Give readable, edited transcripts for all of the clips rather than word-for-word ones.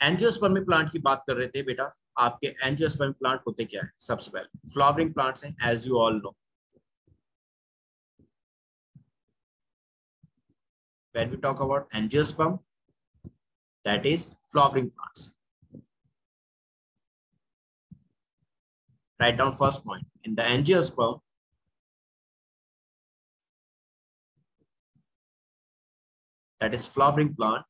Angiospermic plant की बात कर रहे थे बेटा। आपके एंजियोस्पर्मिक प्लांट होते क्या है? सबसे पहले फ्लावरिंग प्लांट्स हैं, as you all know. When we talk about angiosperm, that is flowering plants. Write down first point. In the angiosperm, that is flowering plant,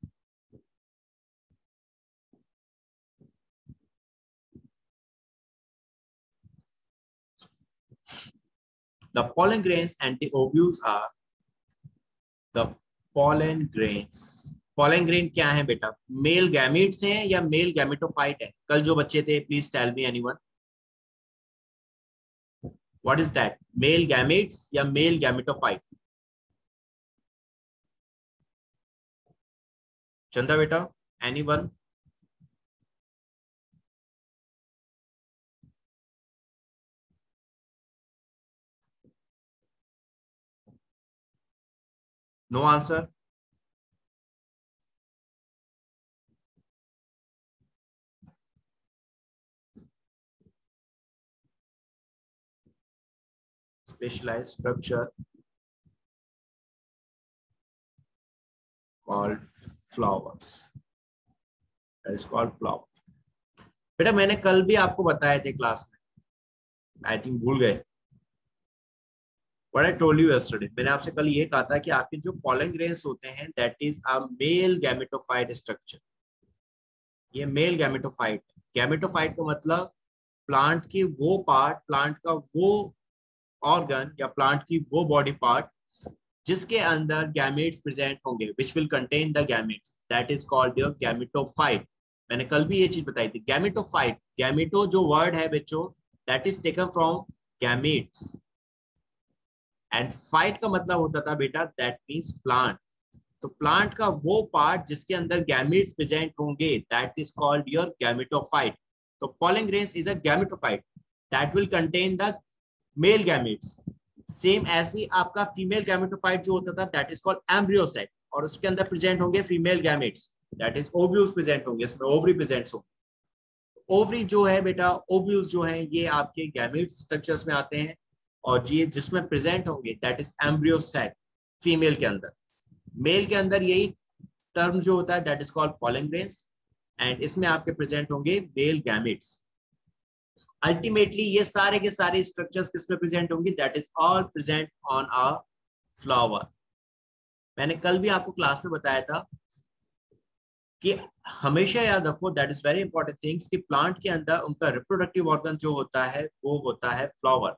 the pollen grains and the ovules are the pollen grains. pollen grain क्या है बेटा? Male gametes हैं या male gametophyte है? कल जो बच्चे थे, please tell me anyone, what is that? Male gametes या मेल गैमेटोफाइट? चंदा बेटा, anyone? No answer? Specialized structure called flowers. That is called flower. बेटा मैंने कल भी आपको बताए थे क्लास में, आई थिंक भूल गए। What I told you yesterday, मैंने आपसे कल ये कहा था कि आपके जो pollen grains होते हैं, that is a male gametophyte structure. ये मेल गैमेटोफाइट। गैमेटोफाइट का मतलब प्लांट की वो पार्ट, प्लांट का वो ऑर्गन या प्लांट की वो बॉडी पार्ट जिसके अंदर गैमेट्स प्रेजेंट होंगे, which will contain the gametes, that is called your gametophyte. मैंने कल भी ये चीज बताई थी। गैमेटोफाइट, गैमेटो जो वर्ड है बच्चों, that is taken from gametes, and fight का मतलब होता था बेटा, that means plant. तो प्लांट का वो पार्ट जिसके अंदर गैमेट्स प्रेजेंट होंगे, that is called your gametophyte. तो pollen grains is a gametophyte that will contain the male gametes. Same ऐसे आपका फीमेल गैमेटोफाइट जो होता था, दैट इज कॉल्ड एम्ब्रियोसाइट, और उसके अंदर प्रेजेंट होंगे female gametes, that is ovules present होंगे, इसमें ओवरी प्रेजेंट होंगे। ओवरी जो है बेटा, ओव्यूल्स जो हैं ये आपके गैमेट स्ट्रक्चर्स में आते हैं, और ये जिसमें प्रेजेंट होंगे दैट इज एम्ब्रियोसाइट फीमेल के अंदर। मेल के अंदर यही टर्म जो होता है that is called pollen grains, and इसमें आपके प्रेजेंट होंगे मेल गैमेट्स। अल्टीमेटली ये सारे के सारे स्ट्रक्चर्स किसमें प्रेजेंट होंगे? That is all present on a flower. मैंने कल भी आपको क्लास में बताया था कि हमेशा याद रखो, that is very important things, कि प्लांट के अंदर उनका रिप्रोडक्टिव ऑर्गन जो होता है वो होता है फ्लावर।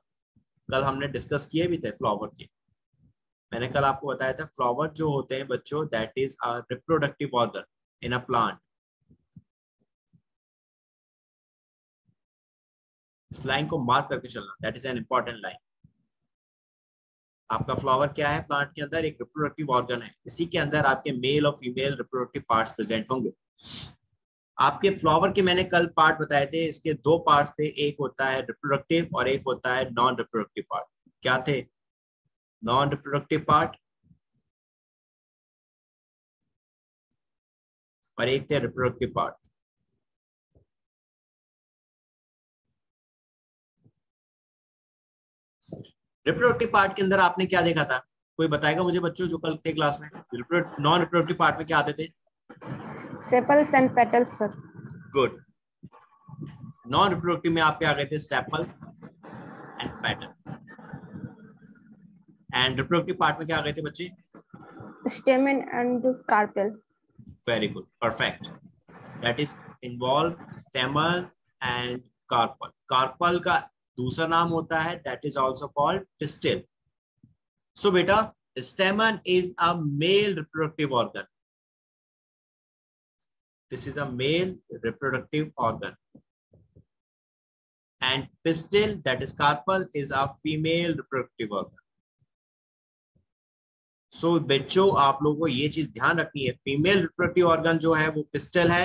कल हमने डिस्कस किए भी थे फ्लावर के। मैंने कल आपको बताया था फ्लावर जो होते हैं बच्चों, that is a reproductive organ in a plant. इस लाइन को मार्क करके चलना, that is an important line. आपका फ्लावर क्या है? प्लांट के अंदर एक रिप्रोडक्टिव ऑर्गन है, इसी के अंदर आपके मेल और फीमेल रिप्रोडक्टिव पार्ट्स प्रेजेंट होंगे। आपके फ्लावर के मैंने कल पार्ट बताए थे, इसके दो पार्ट्स थे, एक होता है रिप्रोडक्टिव और एक होता है नॉन रिप्रोडक्टिव पार्ट। क्या थे? नॉन रिप्रोडक्टिव पार्ट और एक थे रिप्रोडक्टिव पार्ट। रिप्रोडक्टिव पार्ट के अंदर आपने क्या देखा था? कोई बताएगा मुझे बच्चों जो कल थे क्लास में? नॉन रिप्रोडक्टिव पार्ट में क्या आते थे? Sepals and petals sir. Good. Non reproductive में आपके आ गए थे sepal and petal, and reproductive part में क्या आ गए थे बच्चे? Stamen and carpel. Very good, perfect. That is involve stamen and carpel. Carpel का दूसरा नाम होता है that is also called pistil. So बेटा, stamen is a male reproductive organ, this is a male reproductive organ, and pistil, that is carpel, is a female reproductive organ. So बच्चों आप लोगों को ये चीज ध्यान रखनी है, फीमेल रिप्रोडक्टिव ऑर्गन जो है वो पिस्टल है,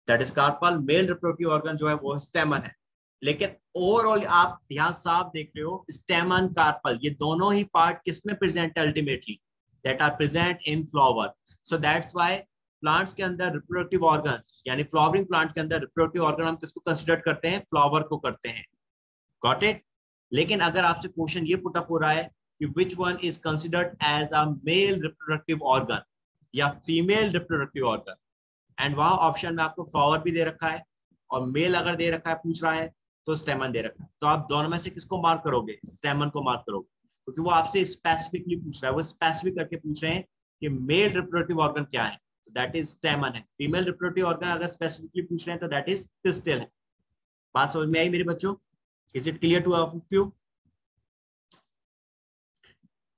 that is carpel. Male reproductive organ जो है वो स्टेमन है। लेकिन ओवरऑल आप यहाँ साफ देख रहे हो, स्टेमन कार्पल ये दोनों ही पार्ट किसमें प्रेजेंट है? Ultimately that are present in flower. So that's why plants के अंदर रिप्रोडक्टिव ऑर्गन यानी फ्लावरिंग प्लांट के अंदर रिप्रोडक्टिव ऑर्गन हम किसको कंसिडर करते हैं? फ्लावर को करते हैं। Got it? लेकिन अगर आपसे क्वेश्चन ये पुट अप हो रहा है कि which one is considered as a male reproductive organ या फीमेल रिप्रोडक्टिव ऑर्गन, एंड वहां ऑप्शन में आपको फ्लावर भी दे रखा है और मेल अगर दे रखा है, पूछ रहा है तो स्टेमन दे रखा है, तो आप दोनों में से किसको मार्क करोगे? स्टेमन को मार्क करोगे, क्योंकि वो आपसे स्पेसिफिकली पूछ रहा है, वो स्पेसिफिक करके पूछ रहे हैं कि मेल रिप्रोडक्टिव ऑर्गन क्या है, तो दैट इज स्टेमन है। फीमेल रिप्रोडक्टिव ऑर्गन अगर स्पेसिफिकली पूछ रहे हैं तो दैट इज पिस्टिल है। बात समझ में आई मेरे बच्चों? Is it clear to all of you?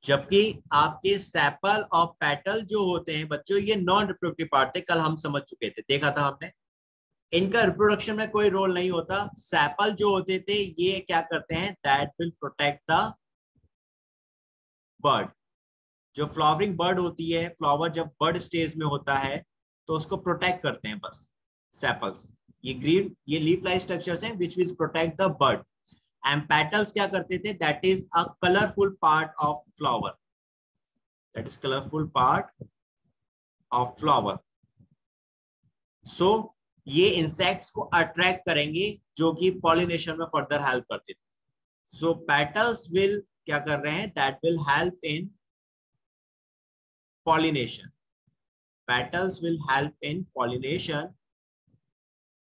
जबकि आपके सेपल और पेटल जो होते हैं बच्चों, ये नॉन रिप्रोडक्टिव पार्ट थे, कल हम समझ चुके थे, देखा था हमने। इनका रिप्रोडक्शन में कोई रोल नहीं होता। सेपल जो होते थे ये क्या करते हैं? That will protect the bird. जो फ्लावरिंग बर्ड होती है, फ्लावर जब बर्ड स्टेज में होता है तो उसको प्रोटेक्ट करते हैं बस सेपल्स। ये ग्रीन, ये लीफ लाइक स्ट्रक्चर्स हैं which will protect the bud. And petals क्या करते थे? That is a colourful part of flower, that is colourful part of flower. So ये इंसेक्ट्स को अट्रैक्ट करेंगे जो कि पॉलिनेशन में फर्दर हेल्प करते थे। सो पेटल्स विल क्या कर रहे हैं? That will help in pollination. Petals will help in pollination.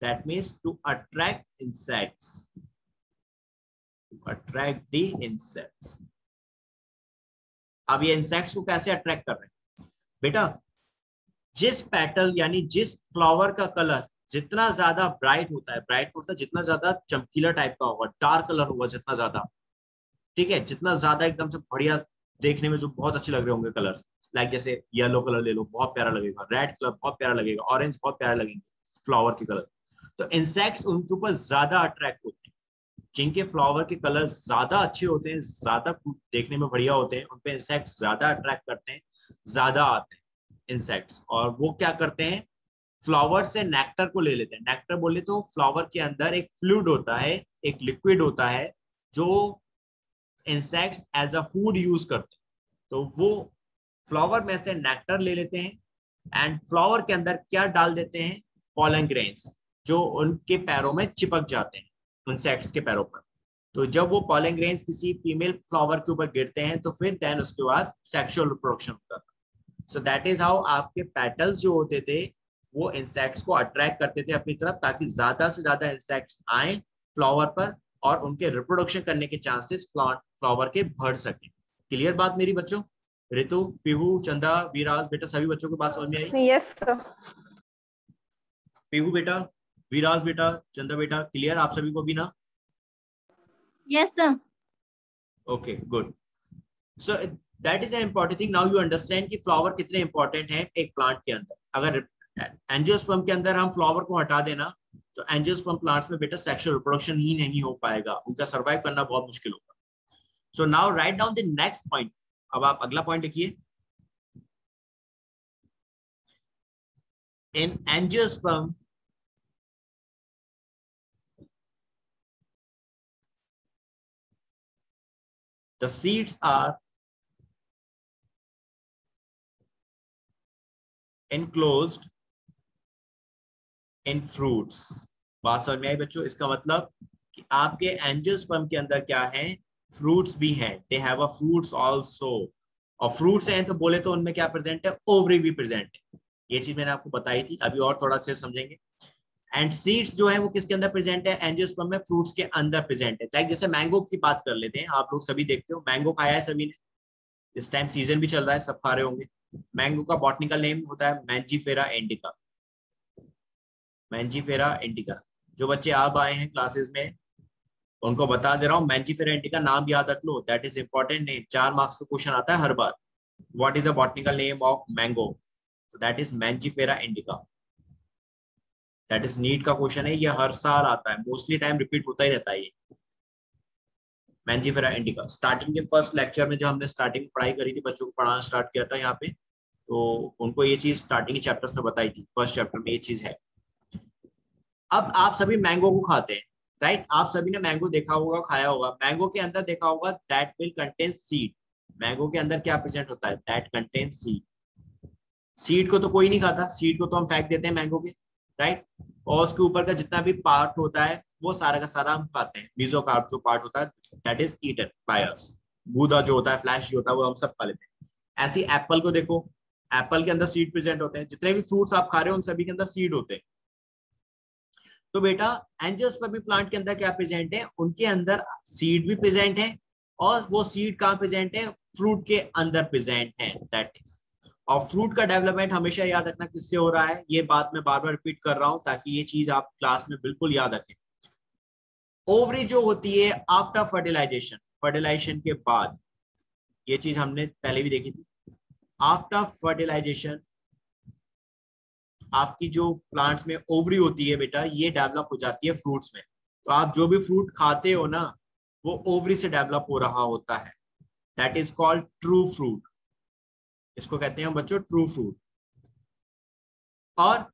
That means to attract insects. To attract the insects. अब ये इंसेक्ट्स को कैसे अट्रैक्ट कर रहे हैं बेटा? जिस पेटल यानी जिस फ्लावर का कलर जितना ज्यादा ब्राइट होता है, ब्राइट होता है जितना ज्यादा चमकीला टाइप का होगा, डार्क कलर होगा जितना ज्यादा, ठीक है, जितना ज्यादा एकदम से बढ़िया देखने में जो बहुत अच्छे लग रहे होंगे कलर, लाइक जैसे येलो कलर ले लो, बहुत प्यारा लगेगा, रेड कलर बहुत प्यारा लगेगा, ऑरेंज बहुत प्यारा लगेंगे फ्लावर के कलर, तो इंसेक्ट्स उनके ऊपर ज्यादा अट्रैक्ट होते हैं। जिनके फ्लावर के कलर ज्यादा अच्छे होते हैं, ज्यादा देखने में बढ़िया होते हैं, उनपे इंसेक्ट्स ज्यादा अट्रैक्ट करते हैं, ज्यादा आते हैं इंसेक्ट्स। और वो क्या करते हैं? फ्लावर से नेक्टर को ले लेते हैं। नेक्टर बोले तो फ्लावर के अंदर एक फ्लूइड होता है, एक लिक्विड होता है जो insects as a food use करते हैं। तो वो फ्लावर में से नेक्टर ले लेते हैं एंड फ्लावर के अंदर क्या डाल देते हैं? पॉलन ग्रेन्स, जो उनके पैरों में चिपक जाते हैं इंसेक्ट्स के पैरों पर। तो जब वो पॉलन ग्रेन्स किसी फीमेल फ्लावर के ऊपर गिरते हैं तो फिर देन उसके बाद सेक्सुअल रिप्रोडक्शन होता था। सो दैट इज हाउ आपके पेटल्स जो होते थे वो इंसेक्ट्स को अट्रैक्ट करते थे अपनी तरफ, ताकि ज्यादा से ज्यादा इंसेक्ट्स आए फ्लावर पर और उनके रिप्रोडक्शन करने के चांसेस फ्लावर के बढ़ सके। क्लियर बात मेरी बच्चों? ऋतु, पीहू, चंदा, विराज बेटा, सभी बच्चों को बात समझ में आई? Yes sir. पीहू बेटा, विराज बेटा, चंदा बेटा, क्लियर आप सभी को भी ना? Yes sir. Okay good. So that is an important thing. Now you understand कि फ्लावर कितने इंपॉर्टेंट हैं एक प्लांट के अंदर। अगर एंजियोस्पर्म के अंदर हम फ्लावर को हटा देना तो एंजियोस्पर्म प्लांट्स में बेटा सेक्सुअल रिप्रोडक्शन ही नहीं हो पाएगा, उनका सर्वाइव करना बहुत मुश्किल होगा। So now write down the next point. अब आप अगला पॉइंट लिखिए। इन angiosperm the seeds are enclosed in fruits. बात समझ में आई बच्चों? इसका मतलब कि आपके एंजियोस्पर्म के अंदर क्या है? फ्रूट्स भी हैं। दे हैव अ फ्रूट्स आल्सो। और फ्रूट्स हैं तो बोले तो उनमें क्या प्रेजेंट है? ओवरी भी प्रेजेंट है। ये चीज मैंने आपको बताई थी, अभी और थोड़ा अच्छे से समझेंगे। एंड सीड्स जो है वो किसके अंदर प्रेजेंट है? एंजियोस्पर्म में, फ्रूट्स के अंदर प्रेजेंट है। लाइक जैसे मैंगो की बात कर लेते हैं, आप लोग सभी देखते हो मैंगो खाया है सभी ने, इस टाइम सीजन भी चल रहा है, सब खा रहे होंगे। मैंगो का बॉटनिकल नेम होता है मैंजीफेरा इंडिका। Mangifera indica. जो बच्चे अब आए हैं क्लासेस में उनको बता दे रहा हूँ, मैंजीफेरा इंडिका नाम याद रख लो, that is important name. 4 marks का क्वेश्चन आता है हर बार। What is the botanical name of mango? That is Mangifera indica. That is NEET का क्वेश्चन है, ये हर साल आता है, मोस्टली टाइम रिपीट होता ही रहता है ये मैंजीफेरा इंडिका। स्टार्टिंग के फर्स्ट लेक्चर में जब हमने स्टार्टिंग पढ़ाई करी थी, बच्चों को पढ़ाना स्टार्ट किया था यहाँ पे, तो उनको ये चीज स्टार्टिंग के चैप्टर्स में बताई थी। फर्स्ट चैप्टर में ये चीज है। अब आप सभी मैंगो को खाते हैं, राइट? आप सभी ने मैंगो देखा होगा, खाया होगा। मैंगो के अंदर देखा होगा that will contain seed. Mango के अंदर क्या प्रेजेंट होता है? That contain seed. सीड को तो कोई नहीं खाता, सीड को तो हम फेंक देते हैं मैंगो के, राइट। और उसके ऊपर का जितना भी पार्ट होता है वो सारा का सारा हम खाते हैं। मेसोकार्प जो पार्ट होता है that is eaten by us. गूदा जो होता है, फ्लैश जो होता है, वो हम सब खा लेते हैं। ऐसे एप्पल को देखो, एप्पल के अंदर सीड प्रेजेंट होते हैं। जितने भी फ्रूट्स आप खा रहे हो उन सभी के अंदर सीड होते हैं। तो बेटा एंजियोस्पर्मी प्लांट के अंदर क्या प्रेजेंट है, उनके अंदर सीड भी प्रेजेंट है, और वो सीड कहाँ प्रेजेंट है, फ्रूट के अंदर प्रेजेंट है, दैट इज। और फ्रूट का डेवलपमेंट हमेशा याद रखना किससे हो रहा है, ये बात मैं बार बार रिपीट कर रहा हूं ताकि ये चीज आप क्लास में बिल्कुल याद रखें। ओवरी जो होती है आफ्टर फर्टिलाइजेशन, फर्टिलाइजेशन के बाद, ये चीज हमने पहले भी देखी थी। आफ्टर फर्टिलाइजेशन आपकी जो प्लांट्स में ओवरी होती है बेटा, ये डेवलप हो जाती है फ्रूट्स में। तो आप जो भी फ्रूट खाते हो ना, वो ओवरी से डेवलप हो रहा होता है, that is called true fruit. इसको कहते हैं बच्चों ट्रू फ्रूट। और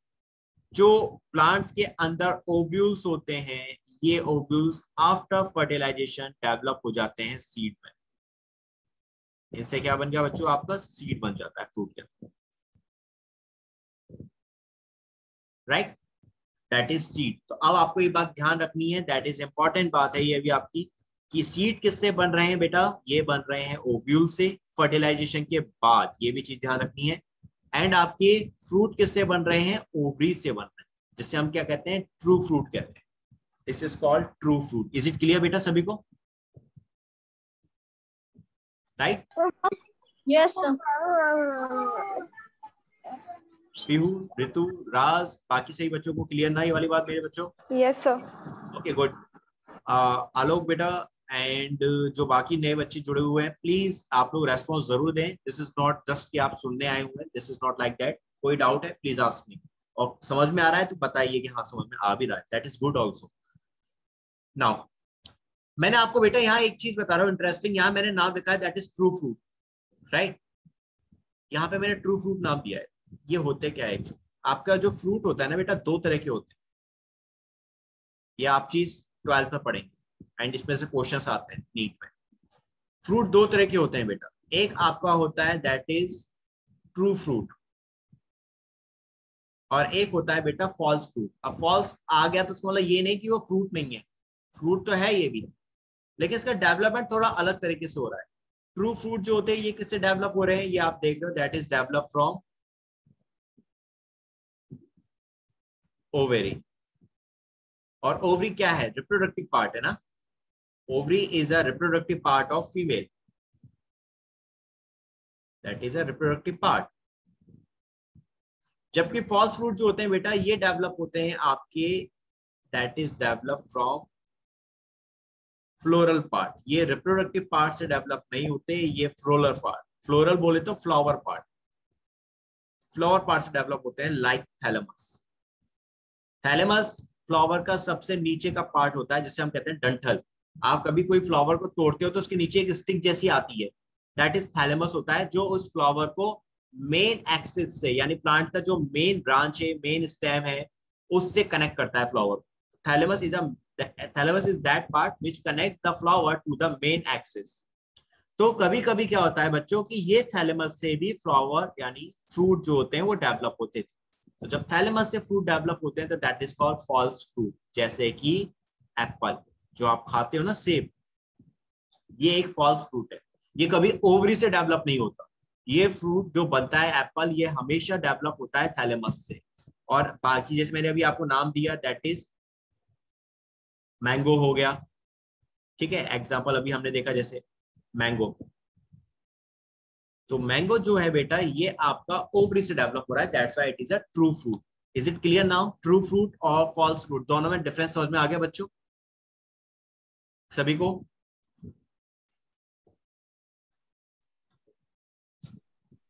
जो प्लांट्स के अंदर ओव्यूल्स होते हैं, ये ओव्यूल्स आफ्टर फर्टिलाइजेशन डेवलप हो जाते हैं सीड में। इनसे क्या बन गया बच्चों, आपका सीड बन जाता है फ्रूट के अंदर, राइट, दैट इज सीड। तो अब आपको ये बात ध्यान रखनी है, दैट इज इंपॉर्टेंट बात है ये भी आपकी, कि सीड किससे बन रहे हैं बेटा, ये बन रहे हैं ओव्यूल से फर्टिलाइजेशन के बाद, ये भी चीज ध्यान रखनी है। एंड आपके फ्रूट किससे बन रहे हैं, ओवरी से बन रहे हैं, जिससे हम क्या कहते हैं, ट्रू फ्रूट कहते हैं। This is called true fruit. Is it clear बेटा सभी को, राइट? Yes, sir. पीहू, ऋतु, राज, बाकी सही बच्चों को क्लियर ना ये वाली बात मेरे बच्चों? Yes, sir. Okay good. Alok बेटा एंड जो बाकी नए बच्चे जुड़े हुए हैं, प्लीज आप लोग रेस्पॉन्स जरूर दें। दिस इज नॉट जस्ट कि आप सुनने आए हुए हैं, this is not like that. कोई डाउट है प्लीज आस्क मी, और समझ में आ रहा है तो बताइए कि हाँ समझ में आ भी रहा है, that is good also. Now मैंने आपको बेटा यहाँ एक चीज बता रहा हूँ इंटरेस्टिंग, यहाँ मैंने नाम लिखा है that is true fruit, right. यहाँ पे मैंने ट्रू फ्रूट नाम दिया है। ये होते क्या है, आपका जो फ्रूट होता है ना बेटा, दो तरह के होते हैं। ये आप चीज 12th में पढ़ेंगे एंड इसमें से क्वेश्चंस आते हैं नीट में। फ्रूट दो तरह के होते हैं बेटा, एक आपका होता है दैट इज ट्रू फ्रूट, और एक होता है बेटा फॉल्स फ्रूट। अब फॉल्स आ गया तो उसका मतलब ये नहीं कि वो फ्रूट नहीं है, फ्रूट तो है ये भी, लेकिन इसका डेवलपमेंट थोड़ा अलग तरीके से हो रहा है। ट्रू फ्रूट जो होते हैं ये किससे डेवलप हो रहे हैं, ये आप देख रहे हो, that is develop from ovary. और ओवरी क्या है, रिप्रोडक्टिव पार्ट है ना, ovary is a reproductive part of female, that is a reproductive part. जबकि फॉल्स फ्रूट जो होते हैं बेटा, ये डेवलप होते हैं आपके, that is develop from floral part. ये रिप्रोडक्टिव पार्ट से डेवलप नहीं होते, ये फ्लोरल पार्ट, फ्लोरल बोले तो फ्लावर पार्ट, फ्लावर पार्ट से डेवलप होते हैं, लाइक थैलेमस। थैलेमस फ्लावर का सबसे नीचे का पार्ट होता है जिसे हम कहते हैं डंठल। आप कभी कोई फ्लावर को तोड़ते हो तो उसके नीचे एक स्टिक जैसी आती है, दैट इज थैलेमस होता है, जो उस फ्लावर को मेन एक्सिस से, यानी प्लांट का जो मेन ब्रांच है, मेन स्टेम है, उससे कनेक्ट करता है flower. Thalamus is thalamus is that part which connect the flower to the main axis. तो कभी कभी क्या होता है बच्चों कि ये थैलेमस से भी फ्लावर यानी फ्रूट जो होते हैं वो डेवलप होते थे। तो जब थैलेमस से फ्रूट डेवलप होते हैं तो that is called false fruit. जैसे कि एप्पल जो आप खाते हो ना, सेब, ये एक फॉल्स फ्रूट है, ये कभी ओवरी से डेवलप नहीं होता। ये फ्रूट जो बनता है एप्पल, ये हमेशा डेवलप होता है थैलेमस से। और बाकी जैसे मैंने अभी आपको नाम दिया, दैट इज मैंगो हो गया, ठीक है, एग्जाम्पल अभी हमने देखा जैसे मैंगो। तो मैंगो जो है बेटा, ये आपका ओवरी से डेवलप हो रहा है, that's why it is a true fruit. Is it clear now? True fruit और फॉल्स फ्रूट दोनों में डिफरेंस समझ में आ गया बच्चों सभी को?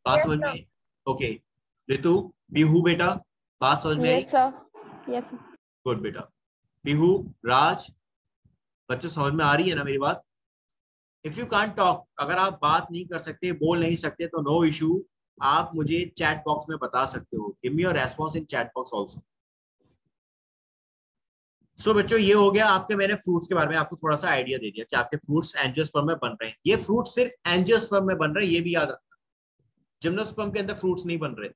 बात समझ में? ओके ऋतु, बिहू बेटा, बात समझ में आई? Yes, sir. Yes, sir. Good बेटा। बिहू, राज, बच्चों समझ में आ रही है ना मेरी बात? इफ यू कांट टॉक, अगर आप बात नहीं कर सकते, बोल नहीं सकते, तो नो इशू, आप मुझे चैट बॉक्स में बता सकते हो। Give me your response in chat box also. So बच्चों ये हो गया आपके, मैंने फ्रूट्स के बारे में आपको थोड़ा सा आइडिया दे दिया कि आपके फ्रूट्स एंजियोस्पर्म में बन रहे हैं। ये फ्रूट सिर्फ एंजियोस्पर्म में बन रहे हैं, ये भी याद रखना, जिम्नोस्पर्म के अंदर फ्रूट्स नहीं बन रहे।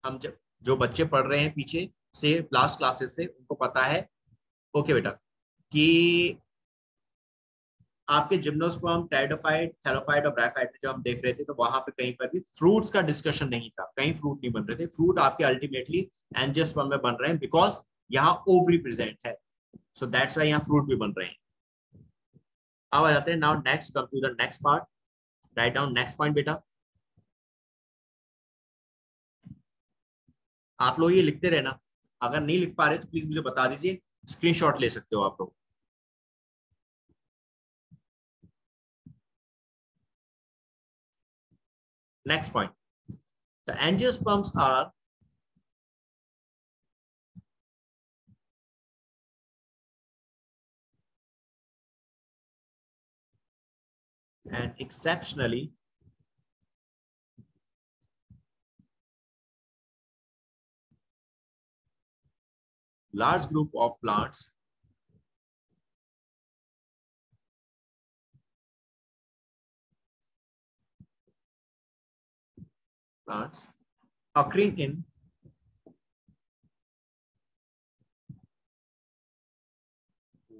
हम जब जो बच्चे पढ़ रहे हैं पीछे से लास्ट क्लासेस से उनको पता है, ओके बेटा, कि आपके जिम्नोस्पर्म, टेरिडोफाइट, थैलोफाइट और ब्रायोफाइट जब हम देख रहे थे तो वहां पे कहीं पर भी फ्रूट्स का डिस्कशन नहीं था, कहीं फ्रूट नहीं बन रहे थे। फ्रूट आपके अल्टीमेटली एंजियोस्पर्म में बन रहे हैं बिकॉज यहाँ ओवरी प्रेजेंट है, सो दैट्स वाई यहाँ फ्रूट भी बन रहे हैं। अब आ जाते हैं now next, come to the next part, right down next point बेटा। आप लोग ये लिखते रहना, अगर नहीं लिख पा रहे तो प्लीज मुझे बता दीजिए, स्क्रीनशॉट ले सकते हो आप लोग। Next point, the angiosperms are an exceptionally large group of plants occurring in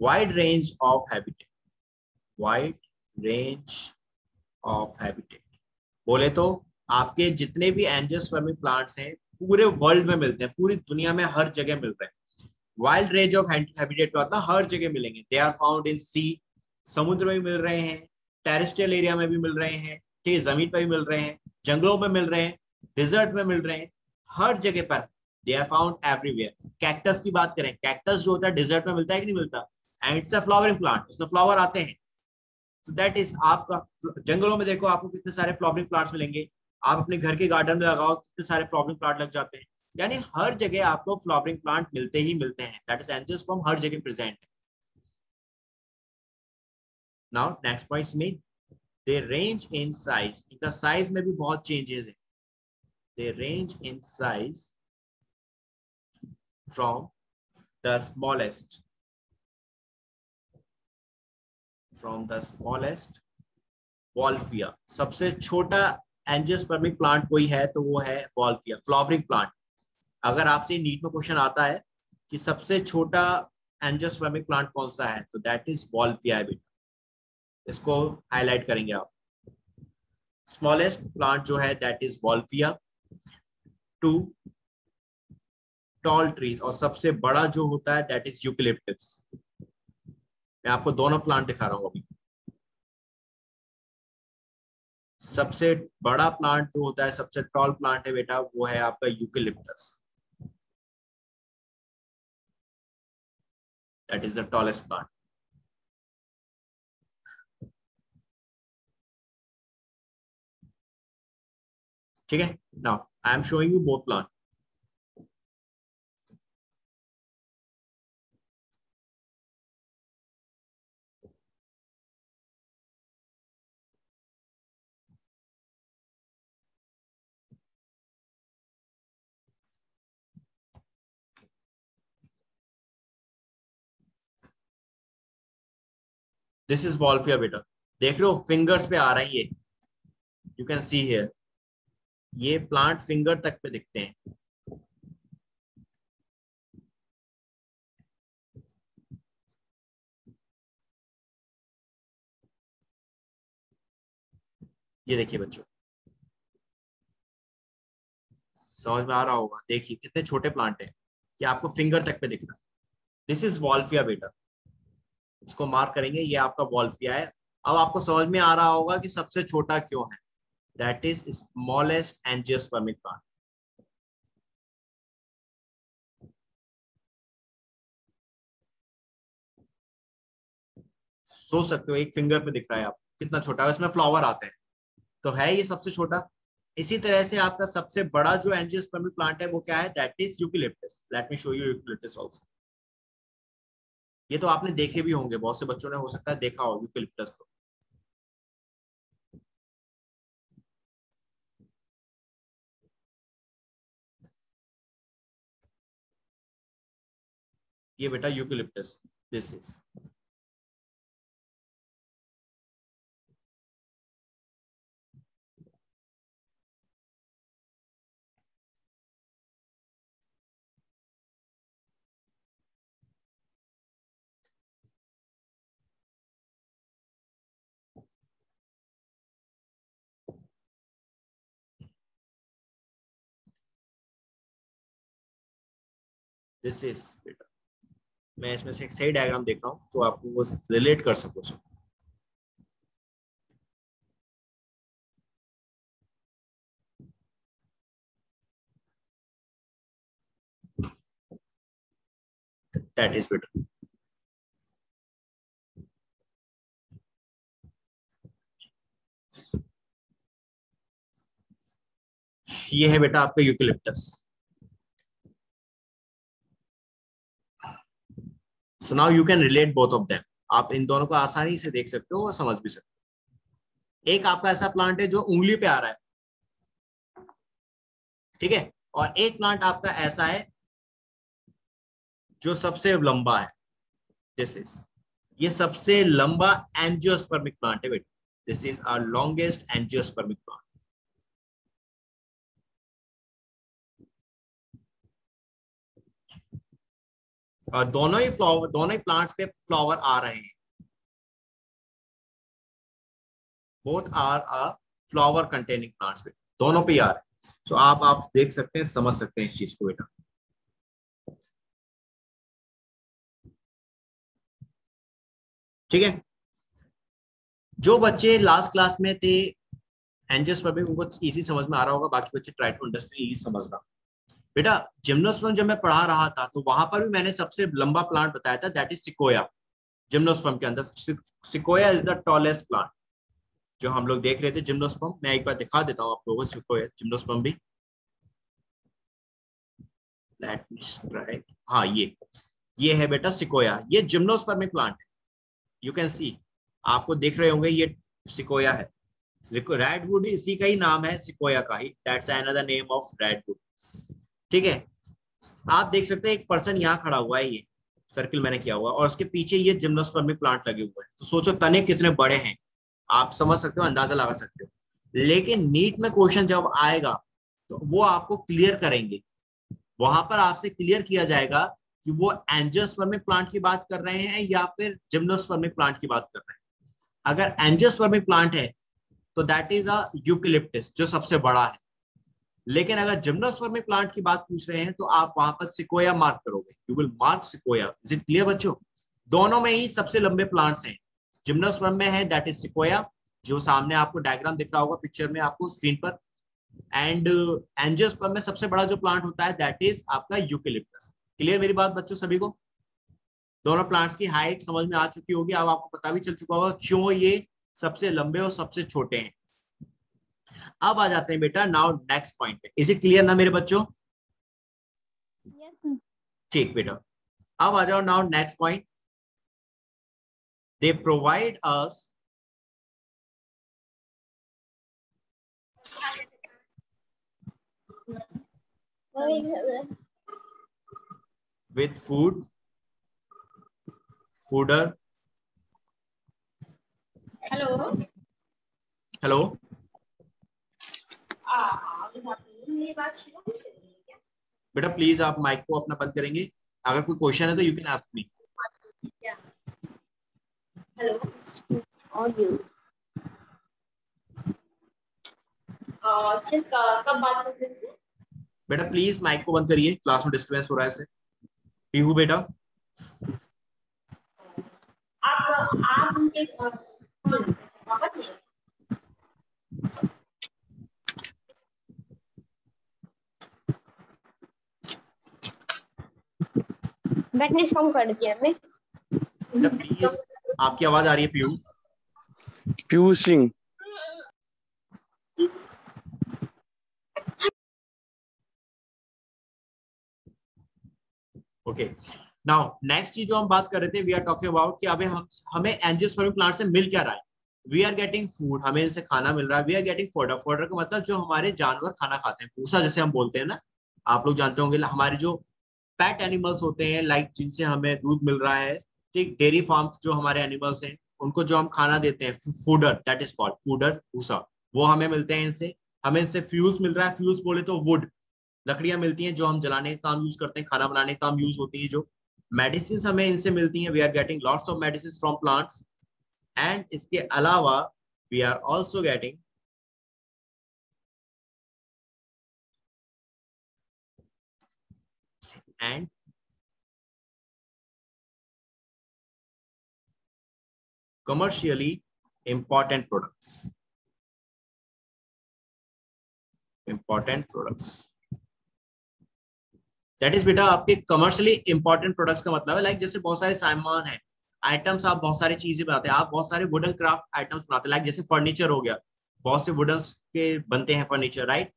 wide range of habitat, wide range of habitat। बोले तो आपके जितने भी एंजियोस्पर्मिक प्लांट्स हैं पूरे वर्ल्ड में मिलते हैं, पूरी दुनिया में हर जगह मिल रहे हैं। वाइल्ड रेंज ऑफ हैबिटेट का मतलब हर जगह मिलेंगे। दे आर फाउंड इन सी, समुद्र में भी मिल रहे हैं, टेरेस्ट्रियल एरिया में भी मिल रहे हैं, ठीक है, जमीन पर भी मिल रहे हैं, जंगलों में मिल रहे हैं, डिजर्ट में मिल रहे हैं, हर जगह पर they are found everywhere. Cactus की बात करें, कैक्टस जो होता है डिजर्ट में मिलता है कि नहीं मिलता, and it's a flowering plant, उसमें फ्लावर आते हैं। सो दैट इज आपका, जंगलों में देखो आपको कितने सारे फ्लावरिंग प्लांट्स मिलेंगे, आप अपने घर के गार्डन में लगाओ कितने सारे फ्लावरिंग प्लांट लग जाते हैं, यानी हर जगह आपको फ्लावरिंग प्लांट मिलते ही मिलते हैं। दैट इज एंजियोस्पर्म हर जगह प्रेजेंट है। नाउ नेक्स्ट पॉइंट्स में, दे रेंज इन साइज, इनका साइज में भी बहुत चेंजेस है। They range in size from the smallest, from the smallest Wolffia, सबसे छोटा एंजियोस्पर्मिक प्लांट कोई है तो वो है वॉल्फिया, फ्लावरिंग प्लांट। अगर आपसे नीट में क्वेश्चन आता है कि सबसे छोटा एंजियोस्पर्मिक प्लांट कौन सा है तो दैट इज वॉल्फिया है बेटा, इसको हाईलाइट करेंगे आप। स्मॉलेस्ट प्लांट जो है that is Wolffia. To tall trees, और सबसे बड़ा जो होता है दैट इज यूकेलिप्टस। मैं आपको दोनों प्लांट दिखा रहा हूं अभी। सबसे बड़ा प्लांट जो होता है, सबसे टॉल प्लांट है बेटा, वो है आपका eucalyptus, that is the tallest plant. ठीक है, now I am showing you both plant. This is Wolffia बेटा, देख रहे हो फिंगर्स पे आ रहा है ये, यू कैन सी हियर, ये प्लांट फिंगर तक पे दिखते हैं। ये देखिए बच्चों, समझ में आ रहा होगा, देखिए कितने छोटे प्लांट है कि आपको फिंगर तक पे दिख रहा है। दिस इज वॉल्फिया बेटा, इसको मार्क करेंगे, ये आपका वॉल्फिया है। अब आपको समझ में आ रहा होगा कि सबसे छोटा क्यों है, that is smallest angiospermic plant. सोच सकते हो एक फिंगर पे दिख रहा है आपको कितना छोटा है, इसमें फ्लावर आते हैं, तो है ये सबसे छोटा। इसी तरह से आपका सबसे बड़ा जो एंजियोस्पर्मिक प्लांट है वो क्या है, that is eucalyptus. Let me show you eucalyptus also. ये तो आपने देखे भी होंगे, बहुत से बच्चों ने हो सकता है देखा हो यूकेलिप्टस। तो ये बेटा eucalyptus, this is, this is बेटा, मैं इसमें से एक सही डायग्राम देख रहा हूँ तो आपको वो रिलेट कर सको। दैट इज बेटा, ये है बेटा आपका eucalyptus. So now you can relate both of them. आप इन दोनों को आसानी से देख सकते हो और समझ भी सकते हो। एक आपका ऐसा प्लांट है जो उंगली पे आ रहा है, ठीक है, और एक प्लांट आपका ऐसा है जो सबसे लंबा है। दिस इज, ये सबसे लंबा एंजियोस्पर्मिक प्लांट है बेटा। This is our longest angiospermic plant. और दोनों ही प्लांट्स पे फ्लावर आ रहे हैं। Both are flower containing plants पे, दोनों पे ही आ रहे हैं। सो आप देख सकते हैं, समझ सकते हैं इस चीज को बेटा। ठीक है, जो बच्चे लास्ट क्लास में थे एंजियोस्पर्मिक, उनको इजी समझ में आ रहा होगा, बाकी बच्चे ट्राई टू अंडरस्टैंड, इजी समझना। बेटा जिम्नोस्पर्म जब मैं पढ़ा रहा था तो वहां पर भी मैंने सबसे लंबा प्लांट बताया था, दैट इज सिकोया। जिम्नोस्पर्म के अंदर sequoia is the tallest plant जो हम लोग देख रहे थे। जिम्नोस्पर्म मैं एक बार दिखा देता हूँ आप लोगों को, सिकोया जिम्नोस्पर्म भी। Let me try. हाँ, ये है बेटा सिकोया, ये जिम्नोस्पर्मिक प्लांट है। यू कैन सी, आपको देख रहे होंगे ये सिकोया है। रेडवुड इसी का ही नाम है, सिकोया का ही, that's another name of redwood. ठीक है, आप देख सकते हैं एक पर्सन यहाँ खड़ा हुआ है, ये सर्किल मैंने किया हुआ, और उसके पीछे ये जिम्नोस्पर्मिक प्लांट लगे हुए हैं। तो सोचो तने कितने बड़े हैं, आप समझ सकते हो, अंदाजा लगा सकते हो। लेकिन नीट में क्वेश्चन जब आएगा तो वो आपको क्लियर करेंगे, वहां पर आपसे क्लियर किया जाएगा कि वो एंजियोस्पर्मिक प्लांट की बात कर रहे हैं या फिर जिम्नोस्पर्मिक प्लांट की बात कर रहे हैं। अगर एंजियोस्पर्मिक प्लांट है तो दैट इज अ यूकेलिप्टस जो सबसे बड़ा है। लेकिन अगर जिम्नोस्पर्मिक प्लांट की बात पूछ रहे हैं तो आप वहां पर सिकोया मार्क करोगे, you will mark sequoia. Is it clear बच्चों? दोनों में ही सबसे लंबे प्लांट्स हैं। जिम्नोस्पर्म में है दैट इज सिकोया, जो सामने आपको डायग्राम दिख रहा होगा पिक्चर में आपको स्क्रीन पर। एंड एंजियोस्पर्म में सबसे बड़ा जो प्लांट होता है दैट इज आपका यूकेलिप्टस। क्लियर मेरी बात बच्चों सभी को? दोनों प्लांट्स की हाइट समझ में आ चुकी होगी, अब आपको पता भी चल चुका होगा क्यों ये सबसे लंबे और सबसे छोटे हैं। अब आ जाते हैं बेटा नाउ नेक्स्ट पॉइंट पे। इज इट क्लियर ना मेरे बच्चों? Yes, sir. ठीक बेटा, अब आ जाओ now next point. They provide us with fooder. Hello. Hello बेटा, प्लीज आप माइक को अपना बंद करेंगे। अगर कोई क्वेश्चन है तो you can ask me. Hello. Audio. Sir कब बात कर रहे थे? बेटा प्लीज माइक को बंद करिए, क्लास में डिस्टर्बेंस हो रहा है। पीहू बेटा, आप उनके वापस नहीं। ब्राइटनेस कम कर दिया मैं। बेटा प्लीज, आपकी आवाज आ रही है Pihu. Piyu Singh. Okay, now next चीज जो हम बात कर रहे थे, वी आर टॉकिंग अबाउट कि अबे हमें एंजियोस्पर्मिक प्लांट से मिल क्या रहा है। वी आर गेटिंग फूड, हमें इनसे खाना मिल रहा है। We are getting fodder, fodder का मतलब जो हमारे जानवर खाना खाते हैं, भूसा जैसे हम बोलते हैं ना, आप लोग जानते होंगे। हमारे जो पेट एनिमल्स होते हैं, लाइक जिनसे हमें दूध मिल रहा है, ठीक, डेयरी फार्म जो हमारे एनिमल्स हैं, उनको जो हम खाना देते हैं, fodder, that is called fodder, भूसा, वो हमें मिलते हैं इनसे। हमें इनसे फ्यूल्स मिल रहा है, फ्यूल्स बोले तो वुड, लकड़ियां मिलती हैं जो हम जलाने का काम यूज करते हैं, खाना बनाने का काम यूज होती है। जो मेडिसिन हमें इनसे मिलती हैं, we are getting lots of medicine from plants. And इसके अलावा we are also getting and commercially important products. Important products. That is बेटा आपके कमर्शियली इंपॉर्टेंट प्रोडक्ट्स का मतलब है लाइक जैसे बहुत सारे सामान है, आइटम्स, आप बहुत सारी चीजें बनाते हैं, आप बहुत सारे वुडन क्राफ्ट आइटम्स बनाते हैं, लाइक जैसे फर्नीचर हो गया, बहुत से वुडन के बनते हैं फर्नीचर, राइट।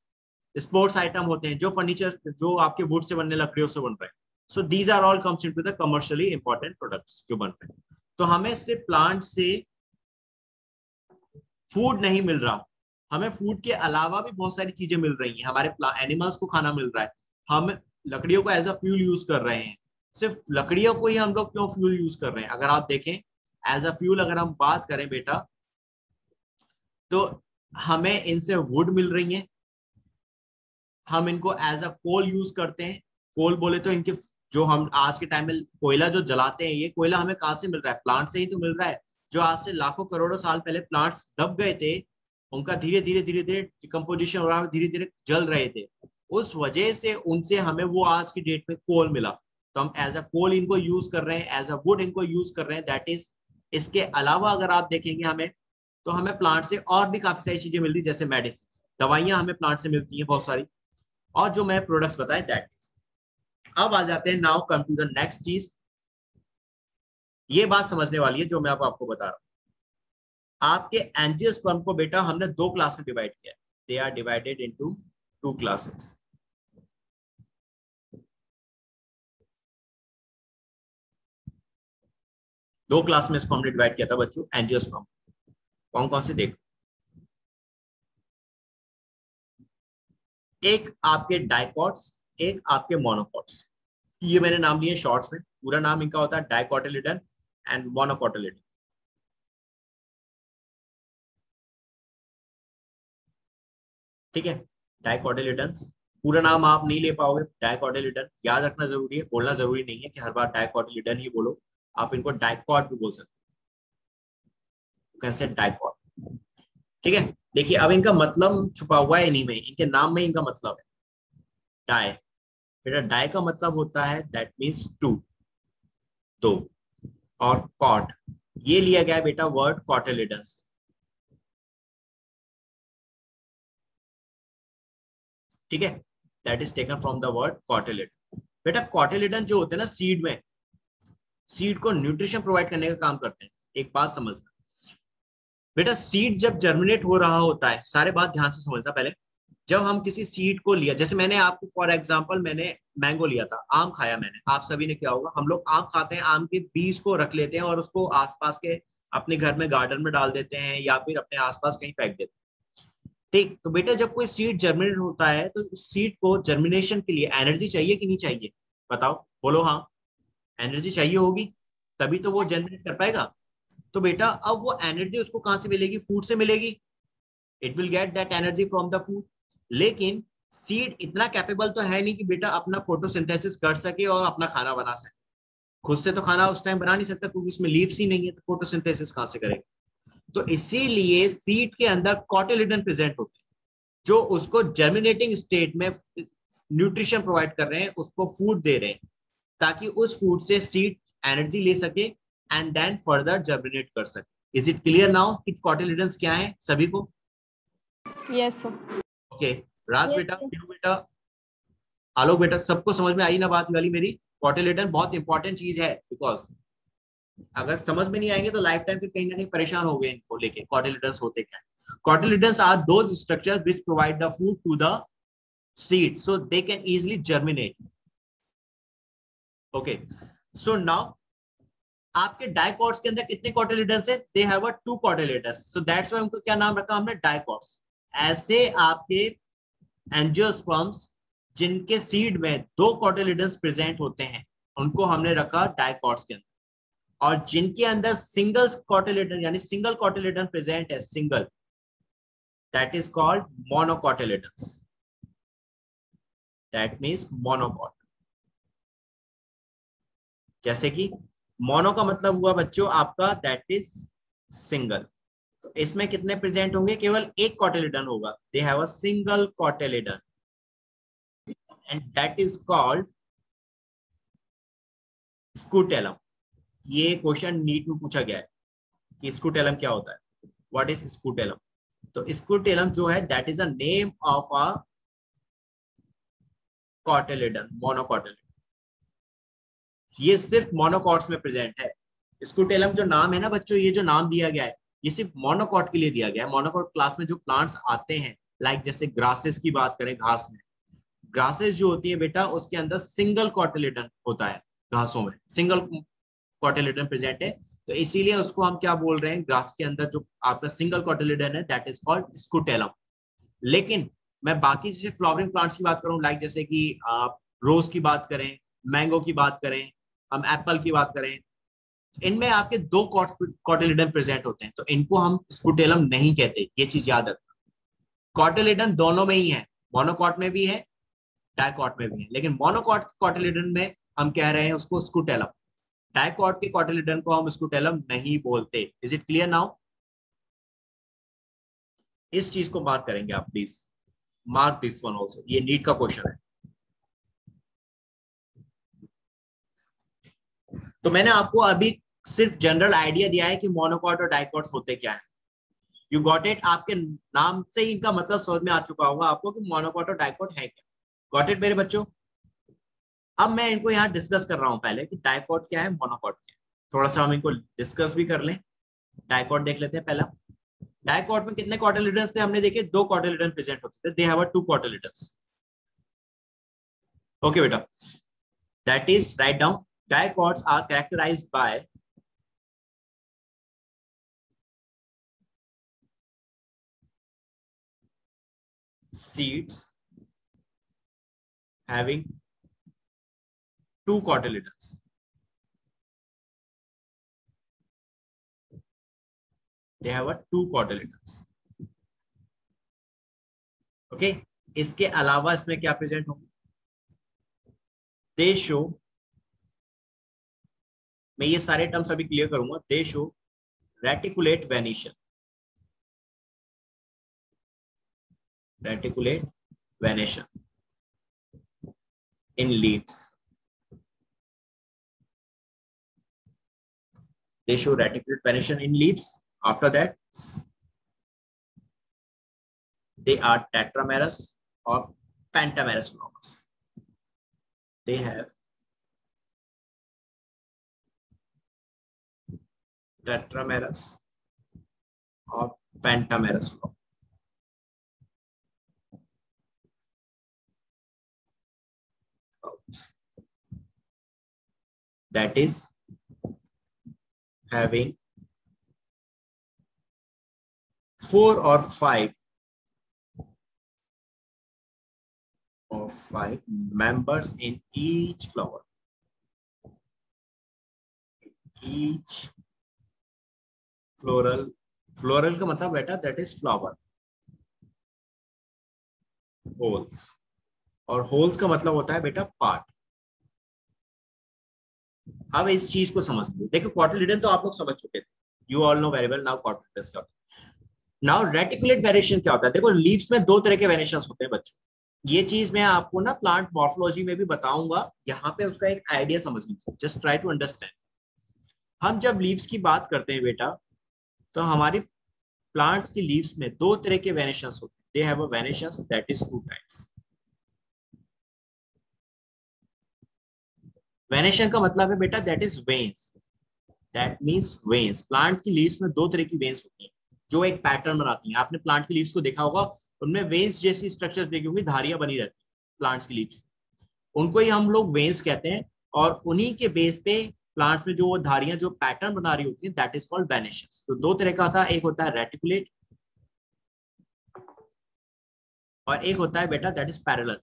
स्पोर्ट्स आइटम होते हैं, जो फर्नीचर जो आपके वुड से बनने, लकड़ियों से बन रहे हैं। So these are all comes into the commercially important products जो बन रहे हैं। तो हमें सिर्फ प्लांट से फूड नहीं मिल रहा, हमें फूड के अलावा भी बहुत सारी चीजें मिल रही हैं, हमारे एनिमल्स को खाना मिल रहा है, हम लकड़ियों को एज अ फ्यूल यूज कर रहे हैं। सिर्फ लकड़ियों को ही हम लोग क्यों फ्यूल यूज कर रहे हैं? अगर आप देखें एज अ फ्यूल अगर हम बात करें बेटा, तो हमें इनसे वुड मिल रही है, हम इनको एज अ कोल यूज करते हैं। कोल बोले तो इनके जो हम आज के टाइम में कोयला जो जलाते हैं, ये कोयला हमें कहाँ से मिल रहा है? प्लांट से ही तो मिल रहा है। जो आज से लाखों करोड़ों साल पहले प्लांट्स दब गए थे, उनका धीरे धीरे डिकम्पोजिशन हो रहा, धीरे धीरे जल रहे थे, उस वजह से उनसे हमें वो आज की डेट में कोल मिला। तो हम एज अ कोल इनको यूज कर रहे हैं, एज अ वुड इनको यूज कर रहे हैं। दैट इज, इसके अलावा अगर आप देखेंगे हमें, तो हमें प्लांट से और भी काफी सारी चीजें मिल रही, जैसे मेडिसिन, दवाइयां हमें प्लांट से मिलती हैं बहुत सारी, और जो मैं प्रोडक्ट्स बताए दैट इज। अब आ जाते हैं, now come to the next चीज। ये बात समझने वाली है जो मैं अब आपको बता रहा हूं। आपके एंजियोस्पर्म को बेटा हमने दो क्लास में डिवाइड किया है। They are divided into two classes. दो क्लास में इसको हमने डिवाइड किया था बच्चों, एंजियोस्पर्म। कौन कौन से देख, एक आपके डाइकॉट्स, एक आपके मोनोकॉट्स। ये मैंने नाम लिए शॉर्ट्स में, पूरा नाम इनका होता है डाइकोटिलिडन एंड मोनोकोटिलिडन। ठीक है, डाइकोटिलिडन्स, पूरा नाम आप नहीं ले पाओगे। डाइकोटिलिडन याद रखना जरूरी है, बोलना जरूरी नहीं है कि हर बार डाइकोटिलिडन ही बोलो, आप इनको डाइकॉट भी बोल सकते हो, कैसे डाइकॉट। ठीक है, देखिए अब इनका मतलब छुपा हुआ है इन्हीं में, इनके नाम में इनका मतलब है डाई। बेटा डाई का मतलब होता है दैट मीन्स टू, दो, और कॉट ये लिया गया है बेटा वर्ड कॉटिलिडन्स। ठीक है, that is taken from the word cotyledon. बेटा कॉटिलिडन जो होते हैं ना सीड में, सीड को न्यूट्रिशन प्रोवाइड करने का काम करते हैं। एक बात समझना बेटा, सीड जब जर्मिनेट हो रहा होता है, सारे बात ध्यान से समझना पहले। जब हम किसी सीड को लिया, जैसे मैंने आपको फॉर एग्जांपल मैंने मैंगो लिया था, आम खाया मैंने, आप सभी ने क्या होगा, हम लोग आम खाते हैं, आम के बीज को रख लेते हैं और उसको आसपास के अपने घर में गार्डन में डाल देते हैं या फिर अपने आसपास कहीं फेंक देते हैं। ठीक, तो बेटा जब कोई सीड जर्मिनेट होता है तो उस सीड को जर्मिनेशन के लिए एनर्जी चाहिए कि नहीं चाहिए? बताओ, बोलो हाँ, एनर्जी चाहिए होगी, तभी तो वो जनरेट कर पाएगा। तो बेटा अब वो एनर्जी उसको कहां से मिलेगी? फूड से मिलेगी। It will get that energy from the food. लेकिन सीड इतना कैपेबल तो है नहीं कि बेटा अपना फोटोसिंथेसिस कर सके और अपना खाना बना सके। खुद से तो खाना उस टाइम बना नहीं सकता क्योंकि उसमें लीव्स ही नहीं है, तो फोटोसिंथेसिस कहां से करेगा? तो इसीलिए सीड के अंदर कॉटिलिडन प्रेजेंट होते हैं, जो उसको जर्मिनेटिंग स्टेट में न्यूट्रिशन प्रोवाइड कर रहे हैं, उसको फूड दे रहे हैं, ताकि उस फूड से सीड एनर्जी ले सके एंड देन फर्दर जर्मिनेट कर सके। इज इट क्लियर नाउ कि कॉटिलिडन्स क्या है सभी को? Yes, sir. ओके, राज बेटा, पीयू बेटा, आलोक बेटा, सबको समझ में आई ना बात वाली मेरी? कॉटिलिडन बहुत इंपॉर्टेंट चीज है, बिकॉज अगर समझ में नहीं आएंगे तो लाइफ टाइम फिर कहीं ना कहीं परेशान हो गए इनको लेके। कॉटिलिडन्स होते क्या है? Cotyledons are those structures which provide the food to the seed so they can easily germinate. Okay, so now आपके डाइकॉट्स के अंदर कितने कॉटिलिडन्स है? They have a two cotyledons, so that's why उनको क्या नाम रखा हमने? डाइकॉट्स। ऐसे आपके एंजियोस्पर्म्स जिनके सीड में दो कॉटिलिडन्स प्रेजेंट होते हैं, उनको हमने रखा डाइकॉट्स के अंदर। और जिनके अंदर सिंगल कॉटिलिडन यानी सिंगल कॉटिलिडन प्रेजेंट है, single, that is called monocotyledons. That means monocot. जैसे कि मोनो का मतलब हुआ बच्चों आपका दैट इज सिंगल, तो इसमें कितने प्रेजेंट होंगे? केवल एक कॉटिलिडन होगा। दे have a single cotyledon and that is called scutellum. ये क्वेश्चन नीट में पूछा गया है, कि स्कूटेलम क्या होता है, व्हाट इज स्कूटेलम। तो स्कूटेलम जो है that is a name of a cotyledon, मोनोकॉटिलिडन। ये सिर्फ मोनोकॉट्स में प्रेजेंट है। स्कूटेलम जो नाम है ना बच्चों, ये जो नाम दिया गया है ये सिर्फ मोनोकॉट के लिए दिया गया है। मोनोकॉट क्लास में जो प्लांट्स आते हैं, लाइक जैसे ग्रासेस की बात करें, घास में ग्रासेस जो होती है बेटा उसके अंदर सिंगल कॉटिलिडन होता है, घासों में सिंगल कॉटिलिडन प्रेजेंट है, तो इसीलिए उसको हम क्या बोल रहे हैं, ग्रास के अंदर जो आपका सिंगल कॉटिलिडन है दैट इज कॉल्ड स्कूटेलम। लेकिन मैं बाकी जैसे फ्लावरिंग प्लांट्स की बात करूं, लाइक जैसे कि आप रोज की बात करें, मैंगो की बात करें, हम एप्पल की बात करें, इनमें आपके दो कॉटिलिडन प्रेजेंट होते हैं, तो इनको हम स्कूटेलम नहीं कहते, ये चीज याद रखना। कॉटिलिडन दोनों में ही है, मोनोकॉट में भी है, डाइकॉट में भी है, लेकिन मोनोकॉट कॉटिलिडन में हम कह रहे हैं उसको स्कूटेलम, डाइकॉट के कॉटिलिडन को हम स्कूटेलम नहीं बोलते। Is it clear now? इस चीज को मार्क करेंगे आप please, mark this one also, ये नीट का क्वेश्चन है। तो मैंने आपको अभी सिर्फ जनरल आइडिया दिया है कि मोनोकॉट और डाइकॉट्स होते क्या है। You got it? आपके नाम से ही इनका मतलब समझ में आ चुका होगा आपको कि मोनोकॉट और डाइकॉट है क्या। गॉट इट मेरे बच्चों? अब मैं इनको यहाँ डिस्कस कर रहा हूँ पहले कि डाइकॉट क्या है, मोनोकॉट क्या है, थोड़ा सा हम इनको डिस्कस भी कर लें। डाइकॉट देख लेते हैं पहला। डाइकॉट में कितने कॉटिलिडन्स थे हमने देखे, दो कॉटिलिडन प्रेजेंट होते थे, they have two cotyledons. Okay बेटा, that is write down, dicots are characterized by seeds having two cotyledons. They have a two cotyledons. Okay. इसके अलावा इसमें क्या प्रेजेंट होंगे? They show, मैं ये सारे टर्म्स अभी क्लियर करूंगा। They show reticulate venation, reticulate venation in leaves. They show reticulate venation in leaves. After that, they are tetramerous or pentamerous flowers. They have tetramerous or pentamerous flowers. That is having 4 or 5 members in each flower. Each floral का मतलब बेटा that is flower. Holes, और holes का मतलब होता है बेटा part. अब इस चीज को समझ लो। देखो कॉटिलिडन तो आप लोग समझ चुके थे, you all know very well now cotyledon क्या होता है। नाउ रेटिकुलेट वेरिएशन क्या होता है? देखो लीव्स में दो तरह के वेरिएशंस होते हैं बच्चों, ये चीज मैं आपको ना प्लांट मॉर्फोलॉजी में भी बताऊंगा, यहाँ पे उसका एक आइडिया समझ लीजिए, जस्ट ट्राई टू अंडरस्टैंड। हम जब लीव्स की बात करते हैं बेटा, तो हमारी प्लांट्स की लीव्स में दो तरह के वेरिएशंस होते हैं, दे have a variations that is two types. Venation का मतलब है बेटा that is veins, that means veins. Plant की लीव्स में दो तरह की वेन्स होती हैं जो एक पैटर्न बनाती हैं। आपने प्लांट की लीव्स को देखा होगा, उनमें वेन्स जैसी स्ट्रक्चर्स देखी होंगी, धारियां बनी रहती हैं प्लांट्स की लीव्स, उनको ही हम लोग वेन्स कहते हैं। और उन्हीं के बेस पे प्लांट्स में जो धारियां जो पैटर्न बना रही होती हैं दैट इज कॉल्ड वेनेशंस। तो दो तरह का था, एक होता है रेटिकुलेट और एक होता है बेटा that is parallel.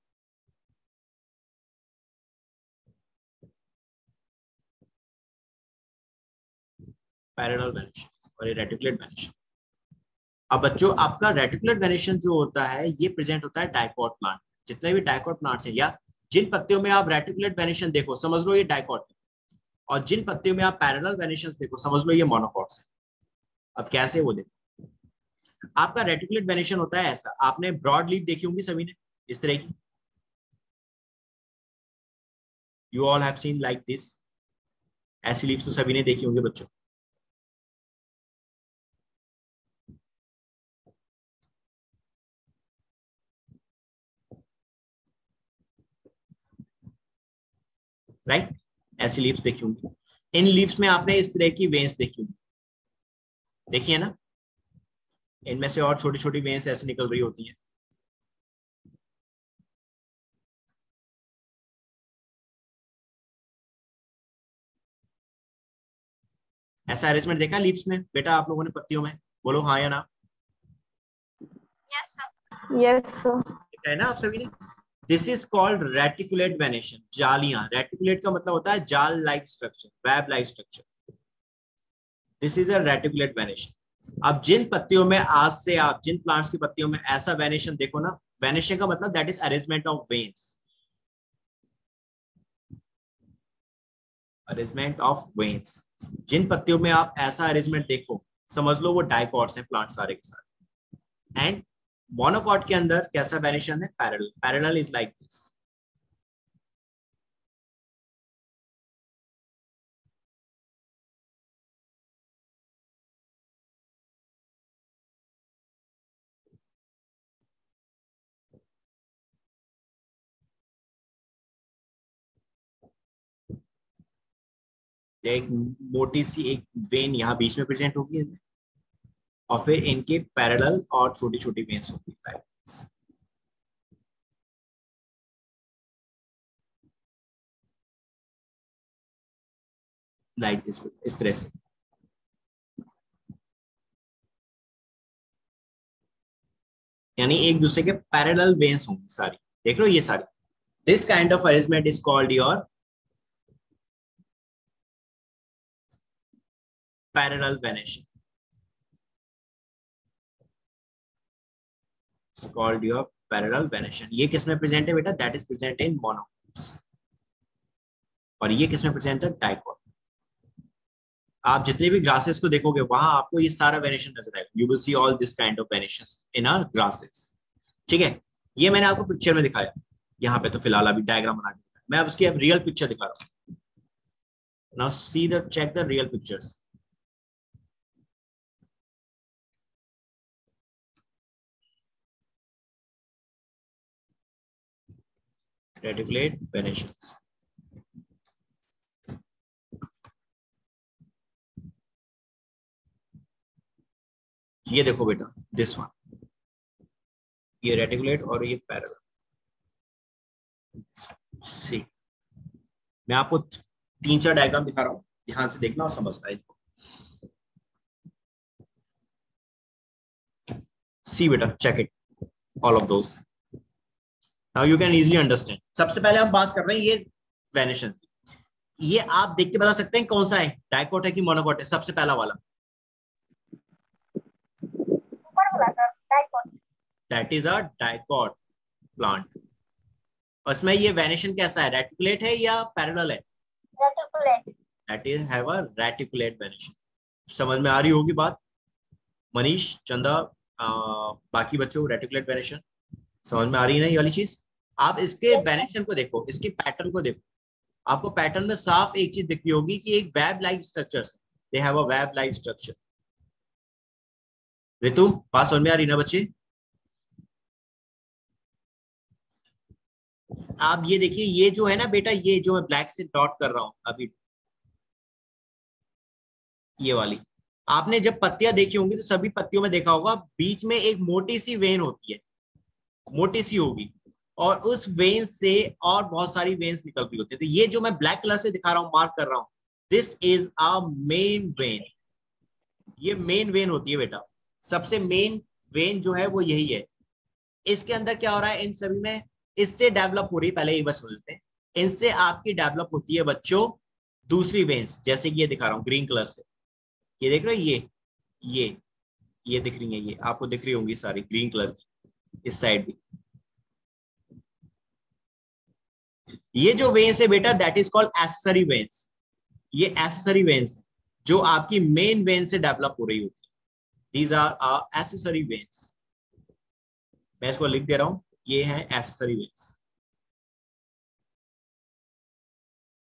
Parallel venation और ये रेटिकुलेट वेनेशन। अब बच्चों आपका रेटिकुलेट वेनेशन जो होता है ये प्रेजेंट होता है डाइकॉट प्लांट। जितने भी डाइकॉट प्लांट्स हैं, या जिन पत्तियों में आप रेटिकुलेट वेनेशन देखो समझ लो ये डाइकॉट है, और जिन पत्तियों में आप पैरेलल वेनेशन देखो समझ लो ये मोनोकॉट्स है। अब कैसे वो देखो, आपका रेटिकुलेट वेनेशन होता है ऐसा, आपने ब्रॉड लीफ देखी होंगी सभी ने इस तरह की, you all have seen like this, ऐसी लीव्स तो सभी ने देखी होंगी बच्चों। राइट, ऐसी लीव्स देखी होंगी। इन लीव्स में आपने इस तरह की वेन्स देखी होंगी, देखिए ना, इनमें से और छोटी छोटी वेन्स ऐसे निकल रही होती हैं। ऐसा अरेंजमेंट देखा लीव्स में बेटा आप लोगों ने, पत्तियों में? बोलो हाँ या ना। Yes sir. Yes, sir. देखा है ना आप सभी ने? This is called reticulate venation, जालियां। रेटिकुलेट का मतलब होता है जाल like structure, web like structure. This is a reticulate venation. अब जिन पत्तियों में, आज से आप जिन प्लांट्स की पत्तियों में ऐसा वेनेशन देखो ना, वेनेशन का मतलब that is arrangement of veins, arrangement of veins. जिन पत्तियों में आप ऐसा अरेंजमेंट देखो, समझ लो वो डाइकॉट्स हैं प्लांट सारे के सारे। एंड मोनोकॉट के अंदर कैसा वेनेशन है? Parallel. Parallel is like this. एक मोटी सी एक वेन यहाँ बीच में प्रेजेंट होगी, और फिर इनके पैरेलल और छोटी छोटी वेन्स होगी लाइक दिस, इस तरह से। यानी एक दूसरे के पैरेलल वेन्स होंगी सारी, देख लो ये सारी। This kind of arrangement is called your parallel venation, called your parallel venation. ये किसमें प्रेजेंट है बेटा? That is present in monocots. और ये किसमें प्रेजेंट है? डाइकॉट। आप जितने भी ग्रासेस को देखोगे वहां आपको ये सारा वेरिएशन नजर आएगा। You will see all this kind of variations in our grasses. ठीक है, ये मैंने आपको पिक्चर में दिखाया, यहाँ पे तो फिलहाल अभी डायग्राम बना के दिखाया। मैं अब उसकी अब रियल पिक्चर दिखा रहा हूँ। Now see the, check the real pictures. Reticulate variations. ये देखो बेटा, दिस वन, ये रेटिकुलेट और ये पैरेलल। सी, मैं आपको 3-4 डायग्राम दिखा रहा हूँ, ध्यान से देखना और समझना इसको। सी बेटा, check it, all of those. Now you can easily understand. सबसे पहले हम बात कर रहे हैं ये वेनेशन। ये आप देख के बता सकते हैं कौन सा है, डाइकोट है कि मोनोकोट है? सबसे पहला वाला, ऊपर वाला sir, dicot. That is a dicot plant. उसमें ये वेनेशन कैसा है? रेटिकुलेट है या पैरेलल है? Reticulate. That is have a reticulate venation. समझ में आ रही होगी बात? मनीष, चंदा, बाकी बच्चों, रेटिकुलेट वेनेशन समझ में आ रही है ना ये वाली चीज? आप इसके वेनेशन को देखो, इसके पैटर्न को देखो, आपको पैटर्न में साफ एक चीज दिख रही होगी कि एक web like structure, they have a web like structure. Ritu, बात समझ में आ रही ना बच्चे? आप ये देखिए, ये जो है ना बेटा, ये जो मैं ब्लैक से डॉट कर रहा हूं अभी, ये वाली, आपने जब पत्तियां देखी होंगी तो सभी पत्तियों में देखा होगा बीच में एक मोटी सी वेन होती है, मोटी सी होगी, और उस वेन से और बहुत सारी वेन्स निकल रही होती है। तो ये जो मैं ब्लैक कलर से दिखा रहा हूं, मार्क कर रहा हूं, this is a main vein. ये मेन वेन होती है बेटा, सबसे मेन वेन जो है वो यही है। इसके अंदर क्या हो रहा है इन सभी में? इससे डेवलप हो रही है, पहले ये बस समझ लेते हैं। इनसे आपकी डेवलप होती है बच्चों दूसरी वेन्स, जैसे कि ये दिखा रहा हूं ग्रीन कलर से, ये देख रहे हो, ये ये दिख रही है, ये आपको दिख रही होंगी सारी ग्रीन कलर की, इस साइड भी। ये जो वेन्स है बेटा, that is called accessory veins. ये एक्सेसरी वेन्स जो आपकी मेन वेन से डेवलप हो रही होती है, दीज आर एक्सेसरी वेन्स। मैं इसको लिख दे रहा हूं, ये है एक्सेसरी वेन्स।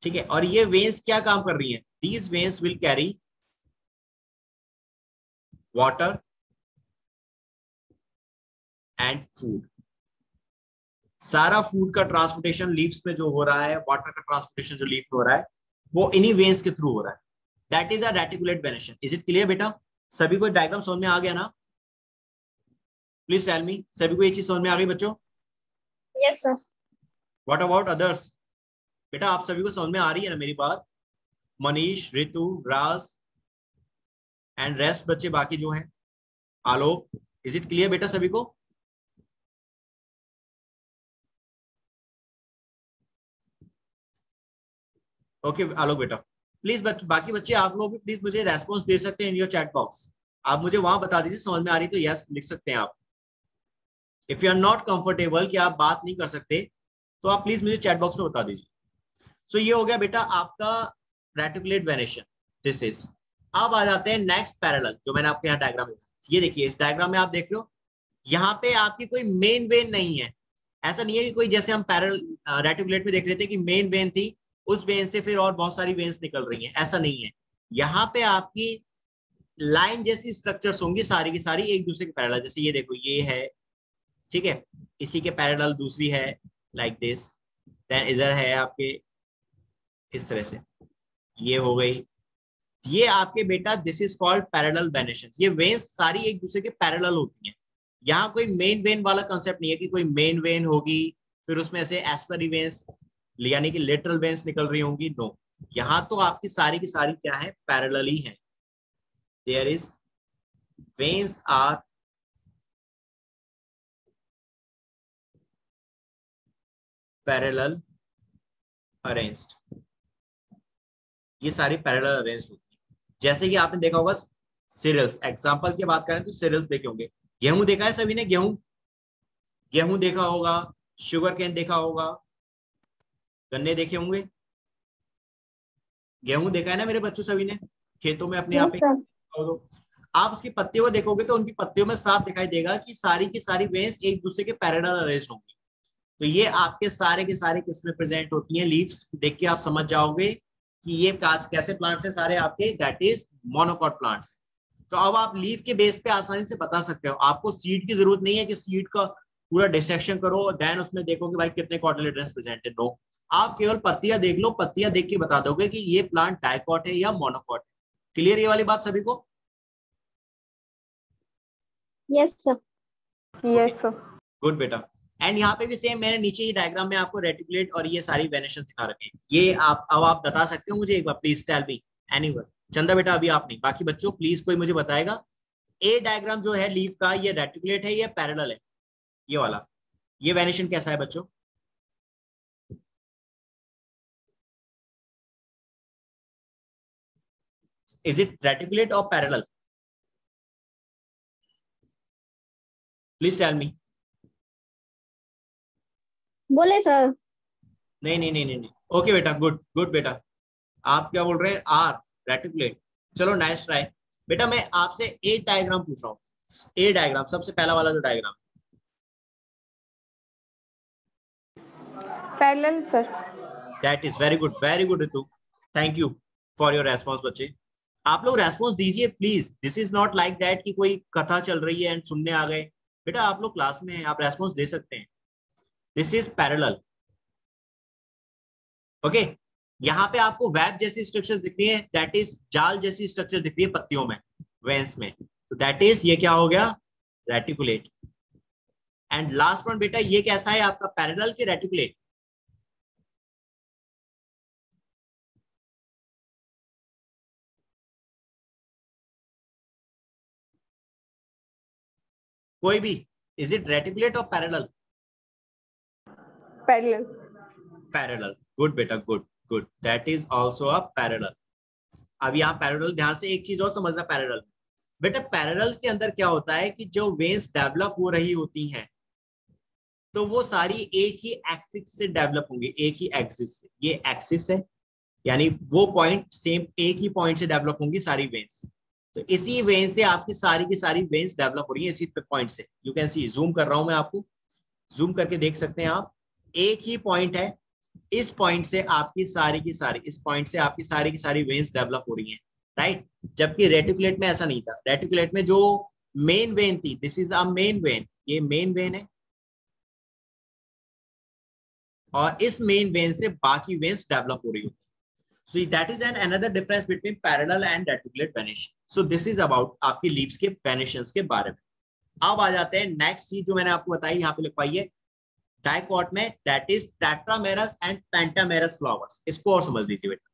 ठीक है, और ये वेन्स क्या काम कर रही हैं? These veins will carry water and food. सारा फूड का ट्रांसपोर्टेशन लीव्स में जो हो रहा है, वाटर का ट्रांसपोर्टेशन जो लीफ में हो रहा है, वो इन्हीं वेन्स के थ्रू हो रहा है। That is a reticulate venation. Is it clear बेटा? सभी को डायग्राम समझ में आ गया ना? प्लीज टेल मी, सभी को ये चीज समझ में आ गई बच्चों? Yes sir. What about others? बेटा आप सभी को समझ में आ रही है ना मेरी बात? मनीष, रितु, राज एंड रेस्ट बच्चे बाकी जो हैं, आलोक, इज इट क्लियर बेटा सभी को? ओके आलोक बेटा, प्लीज बाकी बच्चे आप लोग भी प्लीज मुझे रेस्पॉन्स दे सकते हैं इन योर चैट बॉक्स। आप मुझे वहां बता दीजिए समझ में आ रही तो यस लिख सकते हैं आप। If you are not comfortable कि आप बात नहीं कर सकते तो आप प्लीज मुझे चैट बॉक्स में बता दीजिए। सो ये हो गया बेटा आपका रेटिकुलेट वेनेशन, दिस इज। अब आ जाते हैं नेक्स्ट पैरेलल, जो मैंने आपके यहाँ डायग्राम में, ये देखिए इस डायग्राम में आप देख रहे हो, यहाँ पे आपकी कोई मेन वेन नहीं है। ऐसा नहीं है कि कोई, जैसे हम पैरेलल रेटिकुलेट में देख रहे थे कि मेन वेन थी, उस वेन से फिर और बहुत सारी वेन्स निकल रही हैं, ऐसा नहीं है। यहाँ पे आपकी लाइन जैसी स्ट्रक्चर्स होंगी सारी की सारी एक दूसरे के पैरेलल। जैसे ये देखो ये है, ठीक है, इसी के पैरेलल दूसरी है लाइक दिस, देन इधर है आपके इस तरह से, ये हो गई, ये आपके बेटा this is called parallel venation. ये वेन्स सारी एक दूसरे के पैरेलल होती हैं। यहाँ कोई मेन वेन वाला कंसेप्ट नहीं है कि कोई मेन वेन होगी फिर उसमें से एस्टरी वेन्स यानी कि लेटरल वेन्स निकल रही होंगी, नो। यहाँ तो आपकी सारी की सारी क्या है, पैरेलल ही है। There is veins are parallel arranged, ये सारी पैरेलल अरेंज्ड होती है। जैसे कि आपने देखा होगा सीरियल्स, एग्जांपल की बात करें तो सीरियल्स देखे होंगे। गेहूं देखा है सभी ने? गेहूं, गेहूं देखा होगा, शुगर केन देखा होगा, गन्ने देखे होंगे। गेहूं देखा है ना मेरे बच्चों सभी ने खेतों में अपने यहाँ पे? आप उसकी पत्तियों को देखोगे तो उनकी पत्तियों में साफ दिखाई देगा कि सारी की सारी वेन्स एक दूसरे के पैरेलल अरेंज होंगी। तो ये आपके सारे के सारे किसमें प्रेजेंट होती हैं? लीव्स। देख के आप समझ जाओगे कि ये कैसे प्लांट्स हैं सारे आपके, दैट इज मोनोकॉट प्लांट्स। तो अब आप लीफ के बेस पे आसानी से बता सकते हो। आपको सीड की जरूरत नहीं है कि सीड का पूरा डिसेक्शन करो देन उसमें देखो कि भाई कितने कॉटिलेडन्स प्रेजेंट है, नो। आप केवल पत्तियां देख लो, पत्तियां देख के बता दोगे कि ये प्लांट डाइकॉट है या मोनोकॉट है। क्लियर ये वाली बात सभी को? Yes sir. Yes sir. Good बेटा। एंड यहाँ पे भी सेम, मैंने नीचे ही डायग्राम में आपको रेटिकुलेट और ये सारी वेनेशन दिखा रखे हैं। ये आप अब आप बता सकते हो मुझे एक बार, प्लीज टेल मी एनीवन। चंदा बेटा अभी आप नहीं, बाकी बच्चों प्लीज कोई मुझे बताएगा ए डायग्राम जो है लीफ का, ये रेटिकुलेट है या पैरेलल है? ये वाला, ये वेनेशन कैसा है बच्चों? इज इट रेटिकुलेट और पैरेलल? Please tell me. बोले सर। नहीं नहीं नहीं नहीं नहीं, ओके बेटा, गुड गुड बेटा। आप क्या बोल रहे हैं? Are, reticulate. चलो नाइस ट्राई बेटा। मैं आपसे ए डायग्राम पूछ रहा हूँ, ए डायग्राम सबसे पहला वाला जो diagram. Parallel sir. That is very good Ritu, thank you for your response. बच्चे आप लोग रेस्पॉन्स दीजिए please, this is not like that कि कोई कथा चल रही है एंड सुनने आ गए। बेटा आप लोग क्लास में हैं, आप रेस्पॉन्स दे सकते हैं। This is parallel, okay. यहाँ पे आपको वेब जैसी स्ट्रक्चर दिख रही है, दैट इज जाल जैसी स्ट्रक्चर दिख रही है पत्तियों में, वेन्स में, तो दैट इज, ये क्या हो गया? रेटिकुलेट। एंड लास्ट वन बेटा, ये कैसा है आपका, पैरेलल के रेटिकुलेट? कोई भी, इज इट रेटिकुलेट और पैरेलल? पैरेलल। पैरेलल, गुड बेटा, good good, that is also a parallel. अब यहाँ पैरेलल, ध्यान से एक चीज और समझना पैरेलल बेटा, पैरेलल के अंदर क्या होता है कि जो वेन्स डेवलप हो रही होती हैं तो वो सारी एक ही एक्सिस से डेवलप होंगी, एक ही एक्सिस से। ये एक्सिस है यानी वो पॉइंट सेम एक ही पॉइंट से डेवलप होंगी सारी वेन्स। तो इसी वेन से आपकी सारी की सारी वेन्स डेवलप हो रही है, इसी पॉइंट से। यू कैन सी, जूम कर रहा हूं मैं आपको, जूम करके देख सकते हैं आप, एक ही पॉइंट है, इस पॉइंट से आपकी सारी की सारी, इस पॉइंट से आपकी सारी की सारी वेन्स डेवलप हो रही हैं, राइट। जबकि रेटिकुलेट में ऐसा नहीं था। रेटिकुलेट में जो मेन वेन थी, this is a main vein, ये मेन वेन है, और इस मेन वेन से बाकी वेन्स डेवलप हो रही होती है। So that is an another difference between parallel and reticulate venation. So this is about आपकी लीव्स के वेनेशंस के बारे में। अब आ जाते हैं नेक्स्ट चीज जो मैंने आपको बताई, यहाँ पे लिखवाइए डाइकॉट में, that is tetramerous and pentamerous flowers. इसको और समझ लीजिए बेटा,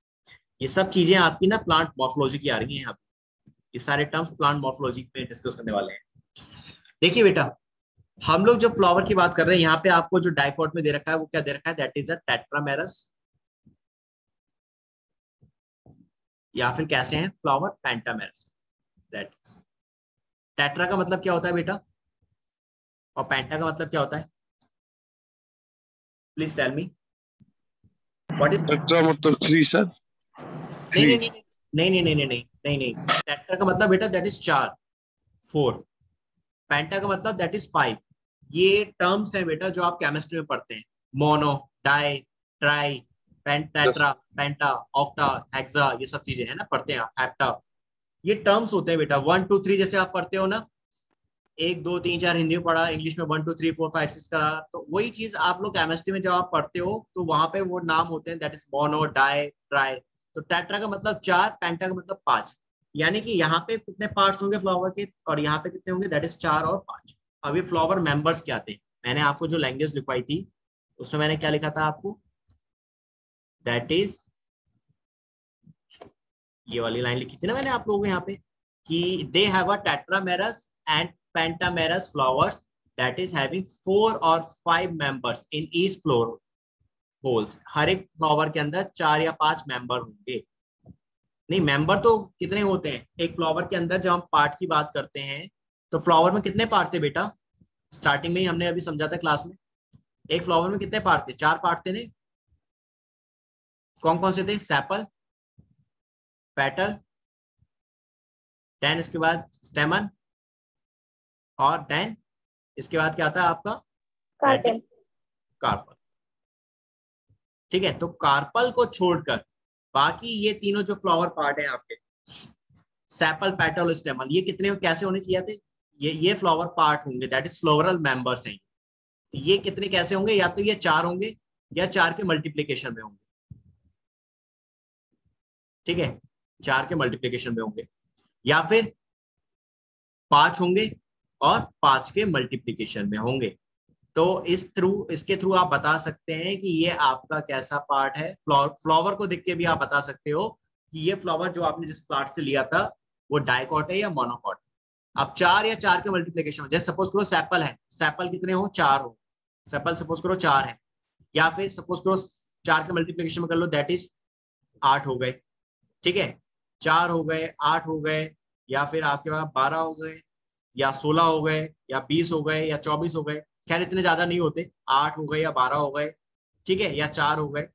ये सब चीजें आपकी ना प्लांट मॉर्फोलॉजी की आ रही हैं यहाँ पे, ये सारे टर्म्स प्लांट मॉर्फोलॉजी में डिस्कस करने वाले हैं। देखिए बेटा, हम लोग जो फ्लावर की बात कर रहे हैं यहाँ पे आपको जो डाइकॉट में दे रखा है वो क्या दे रखा है, दैट इज अ टेट्रामेरस, या फिर कैसे हैं flower pentamerous. That is, tetra का मतलब क्या होता है बेटा और पेंटा का मतलब क्या होता है, please tell me what is. Tetra मतलब 3 सर। नहीं नहीं नहीं नहीं नहीं नहीं नहीं नहीं नहीं नहीं, टेट्रा का मतलब बेटा दैट इज 4, 4। पेंटा का मतलब दैट इज 5। ये टर्म्स है बेटा जो आप केमिस्ट्री में पढ़ते हैं, मोनो, डाई, ट्राई, पेंटेट्रा, पेंटा, ऑक्टा, हेक्सा, ये सब चीजें है ना, पढ़ते हैं आप, हेप्टा, ये टर्म्स होते हैं बेटा। 1 2 3 जैसे आप पढ़ते हो ना, 1 2 3 4 हिंदी में पढ़ा, इंग्लिश में 1 2 3 4 5 6 करा, तो वही चीज आप लोग केमिस्ट्री में जब आप पढ़ते हो तो वहां पे वो नाम होते हैं, that is mono, di, tri. तो टेट्रा का मतलब 4, पेंटा का मतलब 5, यानी कि यहाँ पे कितने पार्ट्स होंगे फ्लावर के और यहाँ पे कितने होंगे, दैट इज 4 और 5। अभी फ्लावर मेंबर्स क्या थे, मैंने आपको जो लैंग्वेज लिखवाई थी उसमें मैंने क्या लिखा था आपको, दैट इज ये वाली लाइन लिखी थी ना मैंने आप लोगों को यहाँ पे, कि they have a tetramerous and pentamerous flowers that is having 4 और 5 members in each floral whorls. हर एक फ्लावर के अंदर 4 या 5 मेंबर होंगे। नहीं, मेंबर तो कितने होते हैं एक फ्लावर के अंदर, जब हम पार्ट की बात करते हैं तो फ्लावर में कितने पार्ट थे बेटा, स्टार्टिंग में ही हमने अभी समझा था क्लास में, एक फ्लावर में कितने पार्ट थे, 4 पार्ट थे नहीं, कौन कौन से थे, सेपल, पेटल, देन इसके बाद स्टेमन, और देन इसके बाद क्या आता है आपका कार्पेल। कार्पल। ठीक है, तो कार्पल को छोड़कर बाकी ये तीनों जो फ्लावर पार्ट हैं आपके, सेपल, पेटल और स्टेमन, ये कितने कैसे होने चाहिए थे, ये फ्लावर पार्ट होंगे, दैट इज फ्लोरल मेंबर्स हैं। तो ये कितने कैसे होंगे, या तो ये 4 होंगे या 4 के मल्टीप्लीकेशन में होंगे। ठीक है, 4 के मल्टीप्लीकेशन में होंगे, या फिर 5 होंगे और 5 के मल्टीप्लीकेशन में होंगे। तो इसके थ्रू आप बता सकते हैं कि ये आपका कैसा पार्ट है। फ्लावर को देख के भी आप बता सकते हो कि ये फ्लावर जो आपने जिस पार्ट से लिया था वो डाइकॉट है या मोनोकॉट। अब 4 या 4 के मल्टीप्लीकेशन, जैसे सपोज करो सेपल है, सेपल कितने हो, 4 हो, सेपल सपोज करो 4 है, या फिर सपोज करो 4 के मल्टीप्लीकेशन में कर लो, दैट इज 8 हो गए। ठीक है, 4 हो गए, 8 हो गए, या फिर आपके पास 12 हो गए, या 16 हो गए, या 20 हो गए, या 24 हो गए। खैर इतने ज्यादा नहीं होते, 8 हो गए या 12 हो गए, ठीक है, या 4 हो गए।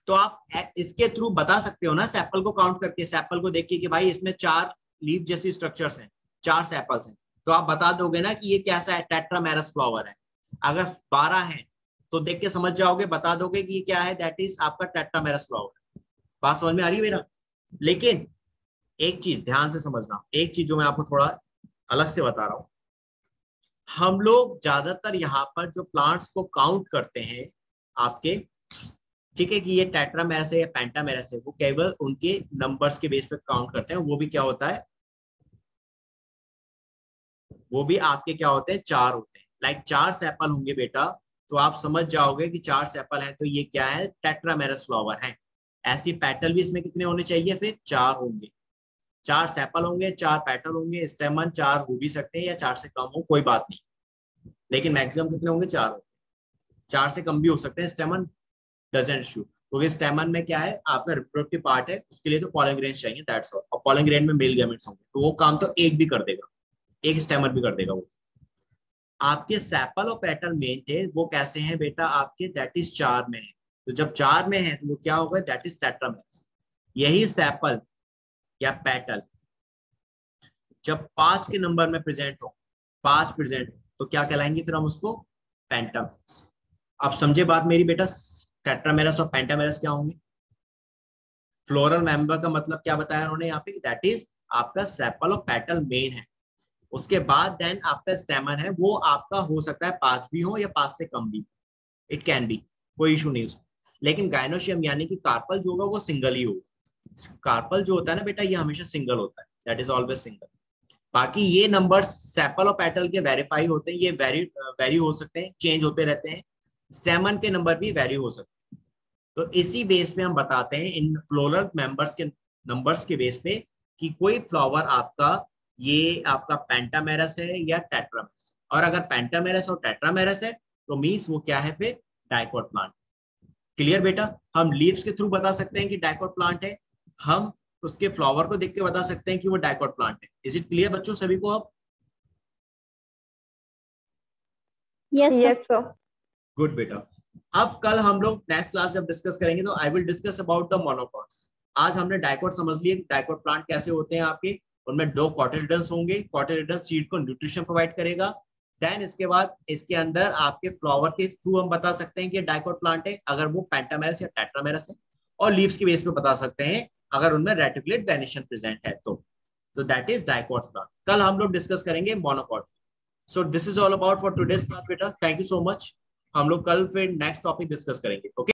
तो आप इसके थ्रू बता सकते हो ना, सैपल को काउंट करके, सैपल को देख के कि भाई इसमें 4 लीफ जैसी स्ट्रक्चर्स हैं, 4 सैपल्स हैं, तो आप बता दोगे ना कि ये कैसा है, टेट्रामेरस फ्लावर है। अगर 12 है तो देख के समझ जाओगे, बता दोगे कि ये क्या है, दैट इज आपका टेट्रामेरस फ्लावर। बात समझ में आ रही है मेरा। लेकिन एक चीज ध्यान से समझना, एक चीज जो मैं आपको थोड़ा अलग से बता रहा हूं, हम लोग ज्यादातर यहाँ पर जो प्लांट्स को काउंट करते हैं आपके, ठीक है, कि ये टेट्रामेरस है या पेंटामेरस है, वो केवल उनके नंबर्स के बेस पे काउंट करते हैं। वो भी क्या होता है, वो भी आपके क्या होते हैं, 4 होते हैं। लाइक 4 सेपल होंगे बेटा, तो आप समझ जाओगे कि 4 सेपल है तो ये क्या है, टेट्रामेरस फ्लावर है। ऐसी पेटल भी इसमें कितने होने चाहिए, फिर 4 होंगे, 4 सेपल होंगे, 4 पेटल होंगे, स्टेमन 4 हो भी सकते हैं या 4 से कम हो, कोई बात नहीं, लेकिन मैक्सिमम कितने होंगे, 4 होंगे। 4 से कम भी हो सकते हैं, स्टेमन डजंट इशू, क्योंकि स्टेमन में क्या है, आपका रिप्रोडक्टिव पार्ट है, उसके लिए तो पॉलन ग्रेन चाहिए, दैट्स ऑल। और पॉलन ग्रेन में मेल गैमेट्स होंगे, तो वो काम तो एक भी कर देगा, एक स्टेमन भी कर देगा वो। आपके सेपल और पेटल मेन थे, वो कैसे हैं बेटा आपके, दैट इज 4 में है। तो जब 4 में है तो वो क्या होगा, दैट इज टेट्रामेरस। यही सेपल या पेटल जब 5 के नंबर में प्रेजेंट हो, 5 प्रेजेंट हो, तो क्या कहलाएंगे फिर हम उसको, पेंटामेरस। आप समझे बात मेरी बेटा, टेट्रामेरस और पेंटामेरस क्या होंगे। फ्लोरल मेंबर का मतलब क्या बताया उन्होंने यहाँ पे, दैट इज आपका सेपल और पेटल मेन है। उसके बाद देन आपका स्टेमन है, वो आपका हो सकता है 5 भी हो या 5 से कम भी, इट कैन बी, कोई इशू नहीं उसमें। लेकिन गायनोशियम यानी कि कार्पल जो होगा वो सिंगल ही होगा। कार्पल जो होता है ना बेटा, ये हमेशा सिंगल होता है, दैट इज ऑलवेज सिंगल। बाकी ये नंबर्स सेपल और पेटल के वेरीफाई होते हैं, ये वेरी हो सकते हैं, चेंज होते रहते हैं। स्टेमन के नंबर भी वेरी हो सकते हैं। तो इसी बेस पे हम बताते हैं इन फ्लोरल मेंबर्स के नंबर्स के बेस पे कि कोई फ्लावर आपका ये आपका पेंटामेरस है या टेट्रामेरस है। और अगर पेंटामेरस और टेट्रामेरस है तो मीन्स वो क्या है फिर डाइकोट प्लांट। क्लियर बेटा? हम लीव्स के थ्रू बता सकते हैं कि डाइकोट प्लांट है, हम उसके फ्लावर को देख के बता सकते हैं कि वो डाइकोट प्लांट है। इज इट क्लियर बच्चों सभी को? अब यस सर। गुड बेटा। अब कल हम लोग नेक्स्ट क्लास जब डिस्कस करेंगे तो I will discuss about the monocots. आज हमने डाइकोट समझ लिए, डाइकोट प्लांट कैसे होते हैं आपके। उनमें 2 कॉटिलिडन्स होंगे, कॉटिलिडन सीड को न्यूट्रिशन प्रोवाइड करेगा। देन इसके बाद इसके अंदर आपके फ्लावर के थ्रू हम बता सकते हैं कि डाइकोट प्लांट है अगर वो पेंटामेरस या टेट्रामेरस है, और लीव्स के बेस पे बता सकते हैं अगर उनमें रेटिकुलेट वेनिशन प्रेजेंट है तो दैट इज डाइकोट प्लांट। कल हम लोग डिस्कस करेंगे monocot. So this is all about for today's class बेटा, थैंक यू सो मच। हम लोग कल फिर नेक्स्ट टॉपिक डिस्कस करेंगे। ओके।